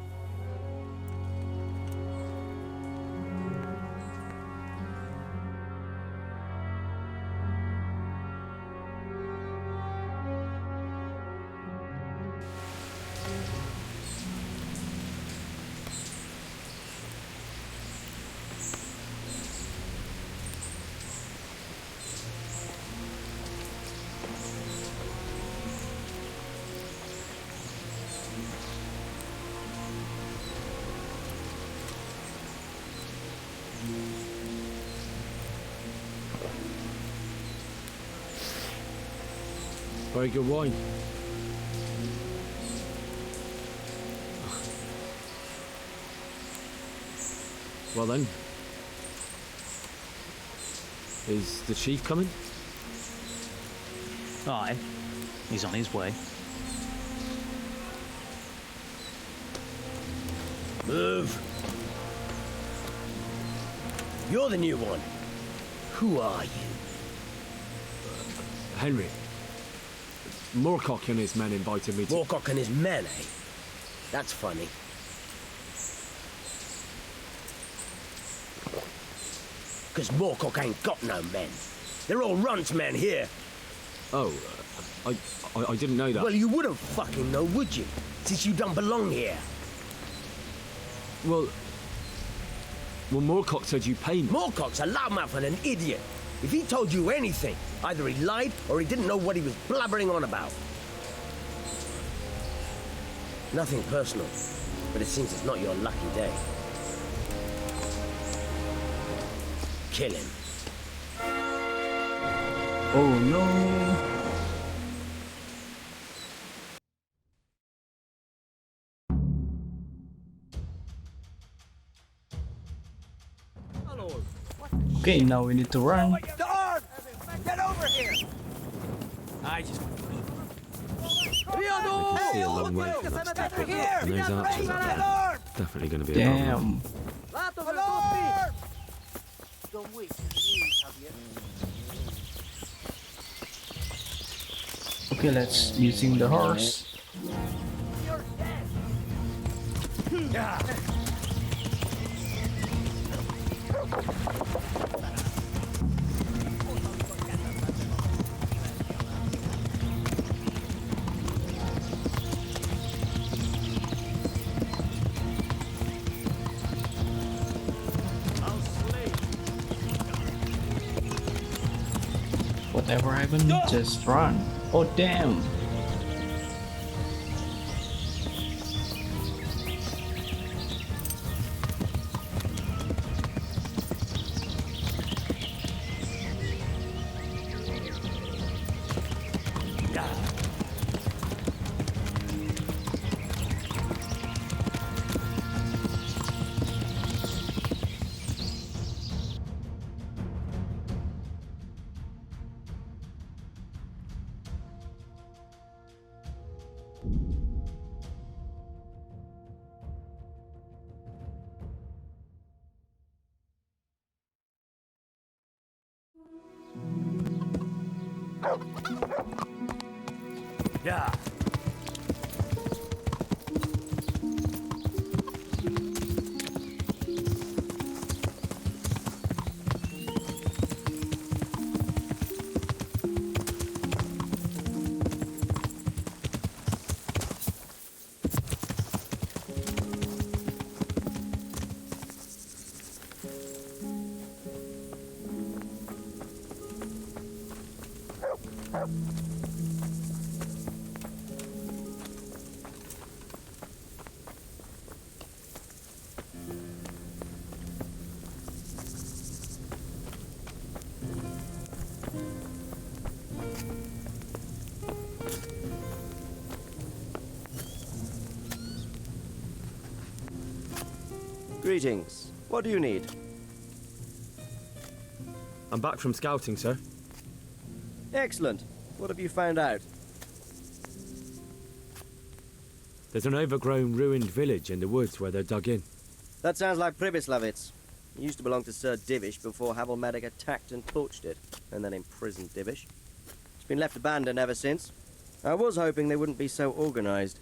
Very good wine. Well then, is the chief coming? Aye, he's on his way. Move. You're the new one. Who are you? Henry. Moorcock and his men invited me to... Moorcock and his men, eh? That's funny. Because Moorcock ain't got no men. They're all Runt's men here. Oh, I didn't know that. Well, you wouldn't fucking know, would you? Since you don't belong here. Well, Moorcock said you pay me. Moorcock's a loudmouth and an idiot. If he told you anything, either he lied or he didn't know what he was blabbering on about. Nothing personal, but it seems it's not your lucky day. Kill him. Oh no. Okay, now we need to run. The arm! Get over here! I just want to go. I can see a long way from that step up, and those archers up there. Definitely going to be a Damn. problem. Don't wait till the news, have you? Okay, let's using the horse. Whatever happened, just run. Oh damn. Yeah. Greetings. What do you need? I'm back from scouting, sir. Excellent. What have you found out? There's an overgrown, ruined village in the woods where they're dug in. That sounds like Pribyslavitz. It used to belong to Sir Divish before Havelmedic attacked and torched it, and then imprisoned Divish. It's been left abandoned ever since. I was hoping they wouldn't be so organized.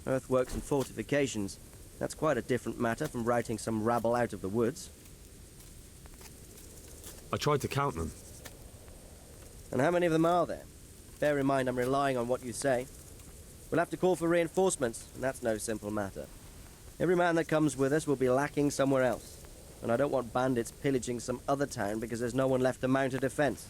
Earthworks and fortifications. That's quite a different matter from routing some rabble out of the woods. I tried to count them. And how many of them are there? Bear in mind I'm relying on what you say. We'll have to call for reinforcements, and that's no simple matter. Every man that comes with us will be lacking somewhere else. And I don't want bandits pillaging some other town because there's no one left to mount a defense.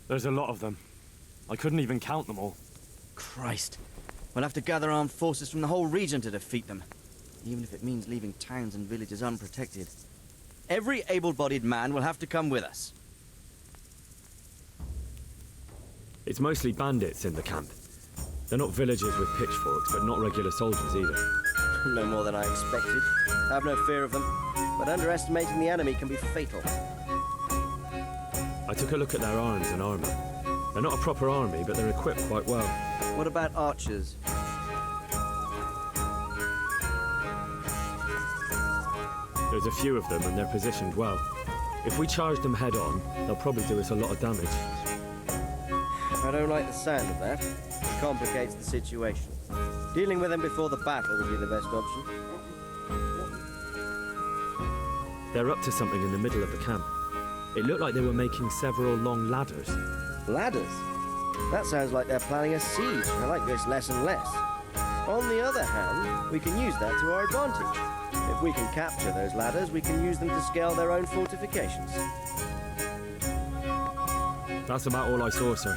There's a lot of them. I couldn't even count them all. Christ. We'll have to gather armed forces from the whole region to defeat them. Even if it means leaving towns and villages unprotected. Every able-bodied man will have to come with us. It's mostly bandits in the camp. They're not villagers with pitchforks, but not regular soldiers either. No more than I expected. Have no fear of them. But underestimating the enemy can be fatal. I took a look at their arms and armor. They're not a proper army, but they're equipped quite well. What about archers? There's a few of them, and they're positioned well. If we charge them head on, they'll probably do us a lot of damage. I don't like the sound of that. It complicates the situation. Dealing with them before the battle would be the best option. They're up to something in the middle of the camp. It looked like they were making several long ladders. Ladders? That sounds like they're planning a siege. I like this less and less. On the other hand, we can use that to our advantage. If we can capture those ladders, we can use them to scale their own fortifications. That's about all I saw, sir.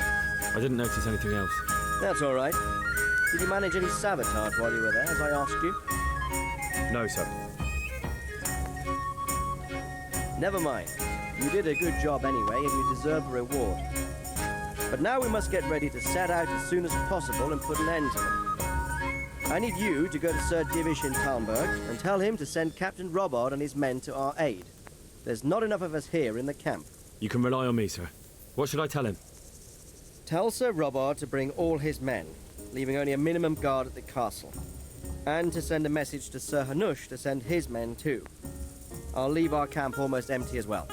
I didn't notice anything else. That's all right. Did you manage any sabotage while you were there, as I asked you? No, sir. Never mind. You did a good job anyway, and you deserve a reward. But now we must get ready to set out as soon as possible and put an end to them. I need you to go to Sir Divish in Talmberg and tell him to send Captain Robard and his men to our aid. There's not enough of us here in the camp. You can rely on me, sir. What should I tell him? Tell Sir Robard to bring all his men, leaving only a minimum guard at the castle. And to send a message to Sir Hanush to send his men too. I'll leave our camp almost empty as well.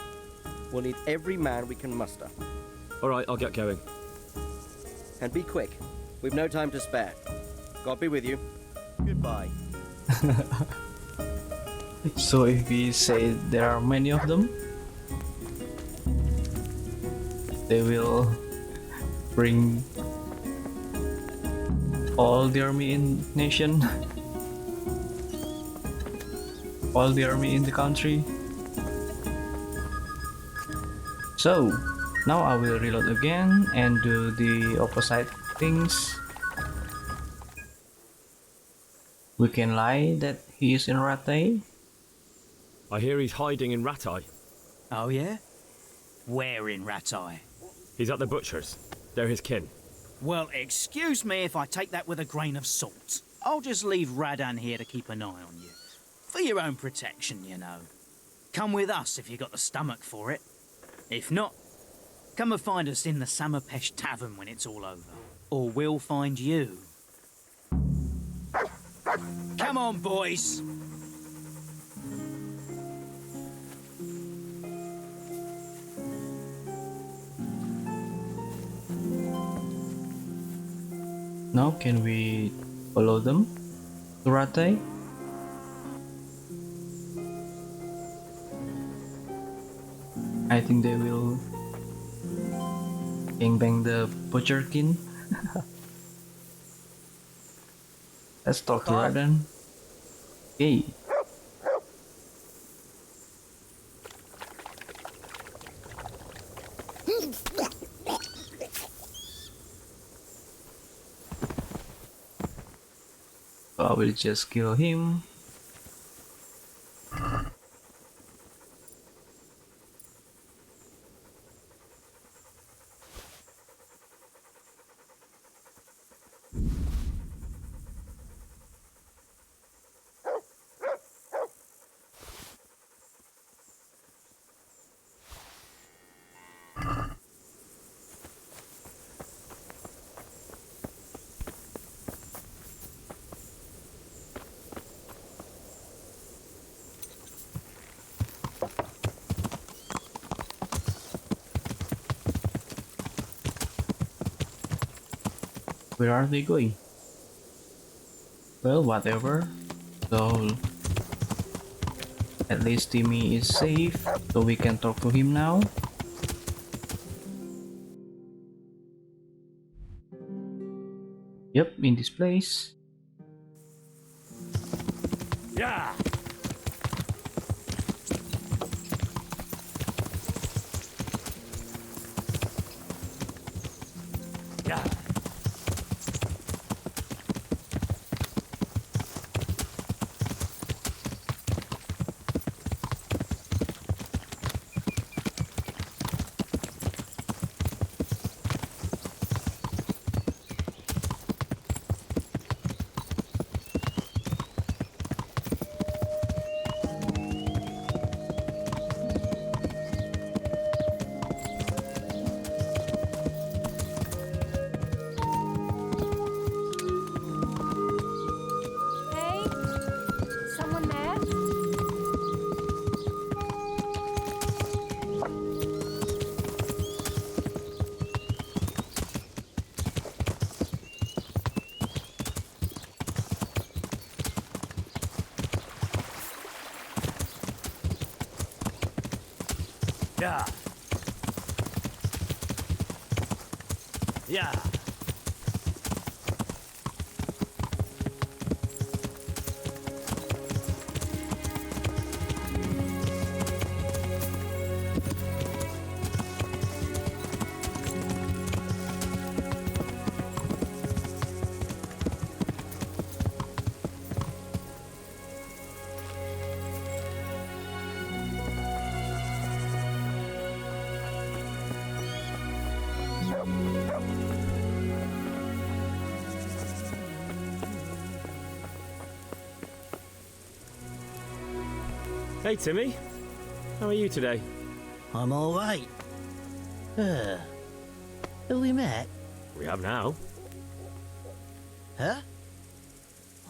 We'll need every man we can muster. All right, I'll get going. And be quick. We've no time to spare. God be with you. Goodbye. So if we say there are many of them, they will bring all the army in nation, all the army in the country. So now I will reload again and do the opposite things. We can lie that he is in Rattay. I hear he's hiding in Ratai. Oh, yeah? Where in Ratai? He's at the butcher's. They're his kin. Well, excuse me if I take that with a grain of salt. I'll just leave Radan here to keep an eye on you. For your own protection, you know. Come with us if you got the stomach for it. If not, come and find us in the Samapesh Tavern when it's all over. Or we'll find you. Come on, boys! Now can we follow them to Ratai? I think they will gangbang the butcherkin. Let's talk to Radan. Okay. I will just kill him. Where are they going? Well, whatever. So at least Timmy is safe, so we can talk to him now. Yep, in this place. Yeah. Yeah. Yeah. Yeah. Hey, Timmy. How are you today? I'm all right. Have we met? We have now. Huh?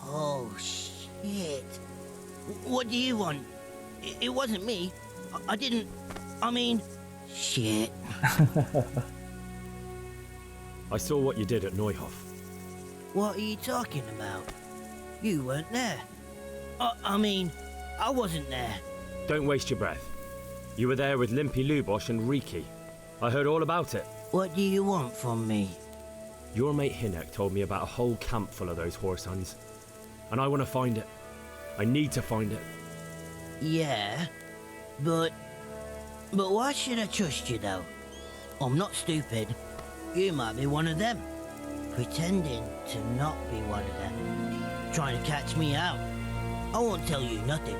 Oh, shit. What do you want? It wasn't me. I didn't... I mean... Shit. I saw what you did at Neuhof. What are you talking about? You weren't there. I mean, I wasn't there. Don't waste your breath. You were there with Limpy Lubosh and Riki. I heard all about it. What do you want from me? Your mate Hinek told me about a whole camp full of those horse hunts. And I want to find it. I need to find it. Yeah, but why should I trust you, though? I'm not stupid. You might be one of them. Pretending to not be one of them. Trying to catch me out. I won't tell you nothing.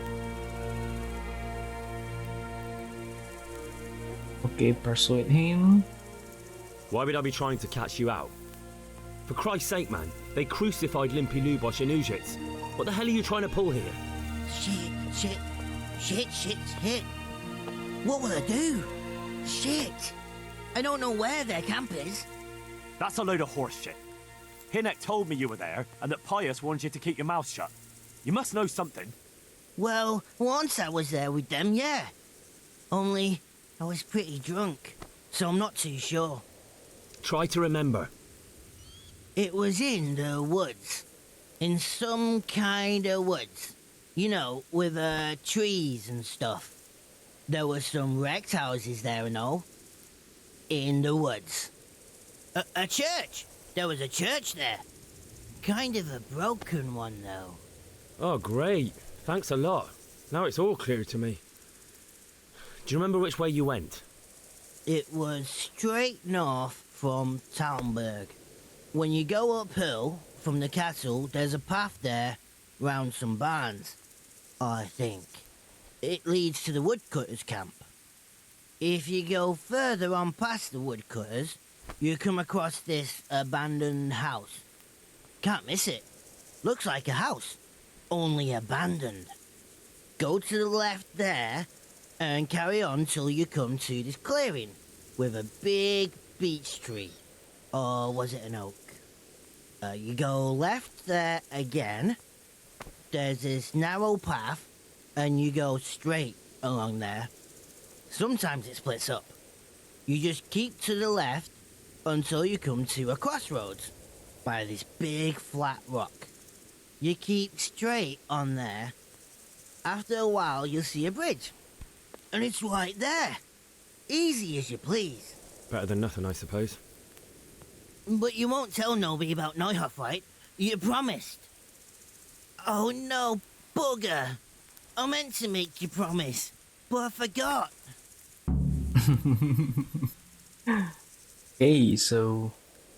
Okay, persuade him. Why would I be trying to catch you out? For Christ's sake, man, they crucified Limpy Lubosh in Uzhitz. What the hell are you trying to pull here? Shit. What will I do? Shit. I don't know where their camp is. That's a load of horse shit. Hinek told me you were there and that Pius wanted you to keep your mouth shut. You must know something. Well, once I was there with them, yeah. Only, I was pretty drunk, so I'm not too sure. Try to remember. It was in the woods. In some kind of woods. You know, with trees and stuff. There were some wrecked houses there and all. In the woods. A church! There was a church there. Kind of a broken one, though. Oh, great. Thanks a lot. Now it's all clear to me. Do you remember which way you went? It was straight north from Talmberg. When you go uphill from the castle, there's a path there round some barns, I think. It leads to the woodcutters' camp. If you go further on past the woodcutters, you come across this abandoned house. Can't miss it. Looks like a house, only abandoned. Go to the left there and carry on till you come to this clearing with a big beech tree. Or was it an oak? You go left there again. There's this narrow path and you go straight along there. Sometimes it splits up. You just keep to the left until you come to a crossroads by this big flat rock. You keep straight on there. After a while, you'll see a bridge. And it's right there. Easy as you please. Better than nothing, I suppose. But you won't tell nobody about Neuhoff, right? You promised. Oh no, bugger. I meant to make you promise, but I forgot. Okay, so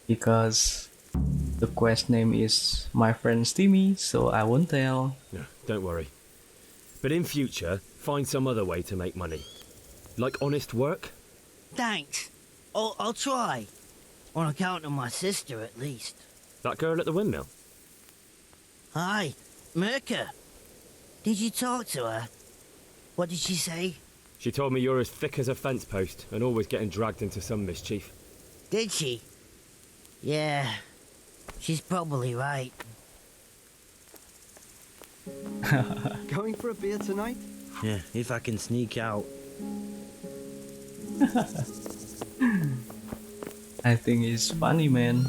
because the quest name is My Friend Timmy, so I won't tell. No, don't worry. But in future, find some other way to make money. Like honest work? Thanks. I'll try. On account of my sister, at least. That girl at the windmill? Hi, Mirka. Did you talk to her? What did she say? She told me you're as thick as a fence post and always getting dragged into some mischief. Did she? Yeah, she's probably right. Going for a beer tonight? Yeah, if I can sneak out. I think it's funny, man.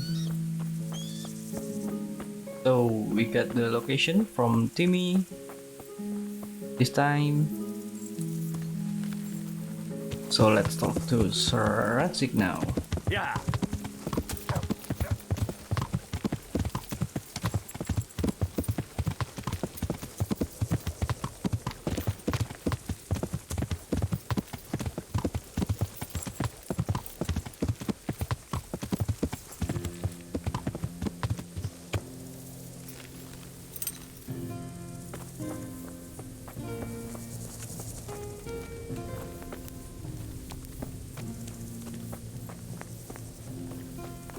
So we got the location from Timmy this time. So let's talk to Sir Ratzik now. Yeah.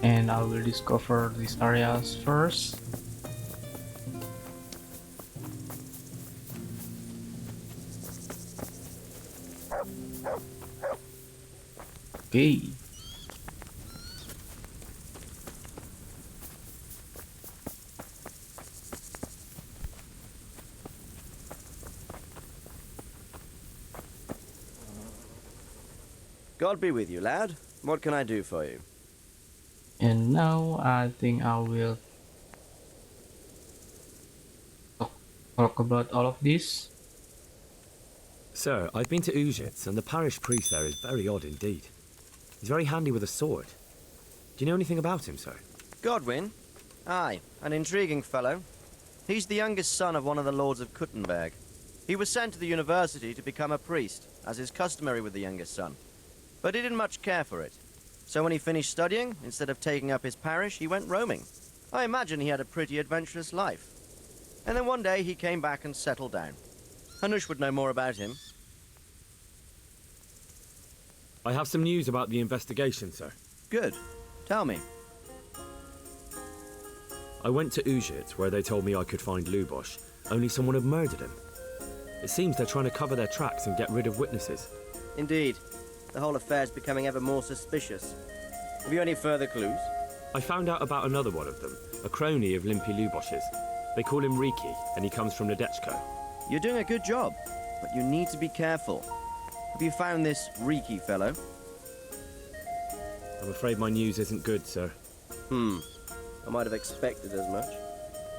And I will discover these areas first. Okay. God be with you, lad. What can I do for you? And now I think I will talk about all of this. Sir, I've been to Uzhitz and the parish priest there is very odd indeed. He's very handy with a sword. Do you know anything about him, sir? Godwin? Aye, an intriguing fellow. He's the youngest son of one of the lords of Kuttenberg. He was sent to the university to become a priest, as is customary with the youngest son. But he didn't much care for it. So when he finished studying, instead of taking up his parish, he went roaming. I imagine he had a pretty adventurous life. And then one day he came back and settled down. Hanush would know more about him. I have some news about the investigation, sir. Good. Tell me. I went to Ujit, where they told me I could find Lubosh, only someone had murdered him. It seems they're trying to cover their tracks and get rid of witnesses. Indeed. The whole affair's becoming ever more suspicious. Have you any further clues? I found out about another one of them, a crony of Limpy Lubosh's. They call him Riki, and he comes from Nadechko. You're doing a good job, but you need to be careful. Have you found this Riki fellow? I'm afraid my news isn't good, sir. I might have expected as much.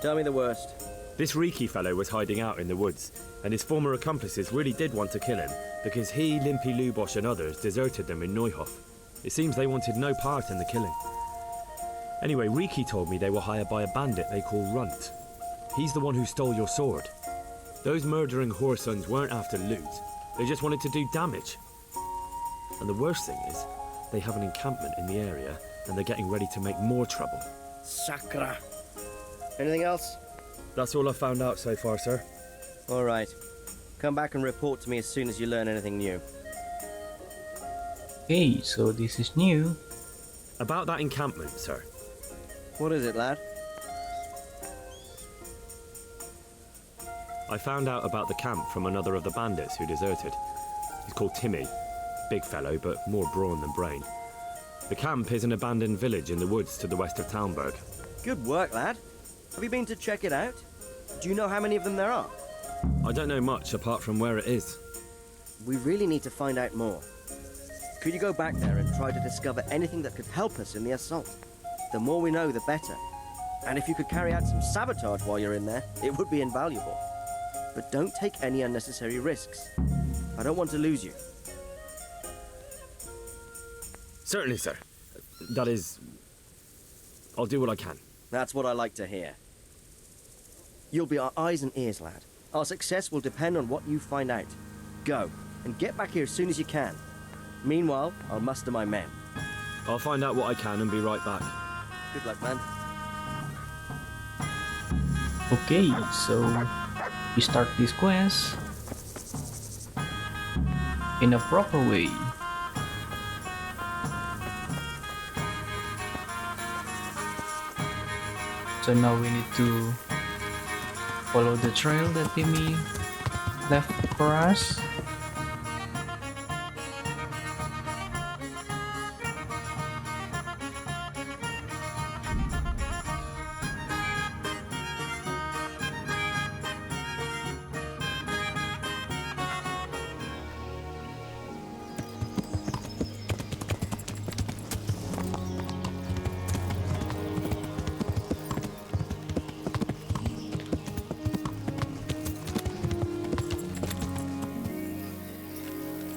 Tell me the worst. This Riki fellow was hiding out in the woods, and his former accomplices really did want to kill him, because he, Limpy Lubosh and others deserted them in Neuhof. It seems they wanted no part in the killing. Anyway, Riki told me they were hired by a bandit they call Runt. He's the one who stole your sword. Those murdering whoresons weren't after loot, they just wanted to do damage. And the worst thing is, they have an encampment in the area, and they're getting ready to make more trouble. Sakra. Anything else? That's all I've found out so far, sir. All right. Come back and report to me as soon as you learn anything new. Okay, so this is new. About that encampment, sir. What is it, lad? I found out about the camp from another of the bandits who deserted. He's called Timmy. Big fellow, but more brawn than brain. The camp is an abandoned village in the woods to the west of Townburg. Good work, lad. Have you been to check it out? Do you know how many of them there are? I don't know much apart from where it is. We really need to find out more. Could you go back there and try to discover anything that could help us in the assault? The more we know, the better. And if you could carry out some sabotage while you're in there, it would be invaluable. But don't take any unnecessary risks. I don't want to lose you. Certainly, sir. That is... I'll do what I can. That's what I like to hear. You'll be our eyes and ears, lad. Our success will depend on what you find out. Go, and get back here as soon as you can. Meanwhile, I'll muster my men. I'll find out what I can and be right back. Good luck, man. Okay, so we start this quest in a proper way. So now we need to follow the trail that Timmy left for us.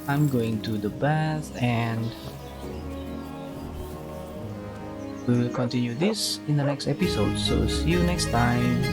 I'm going to the bath and we will continue this in the next episode, so see you next time.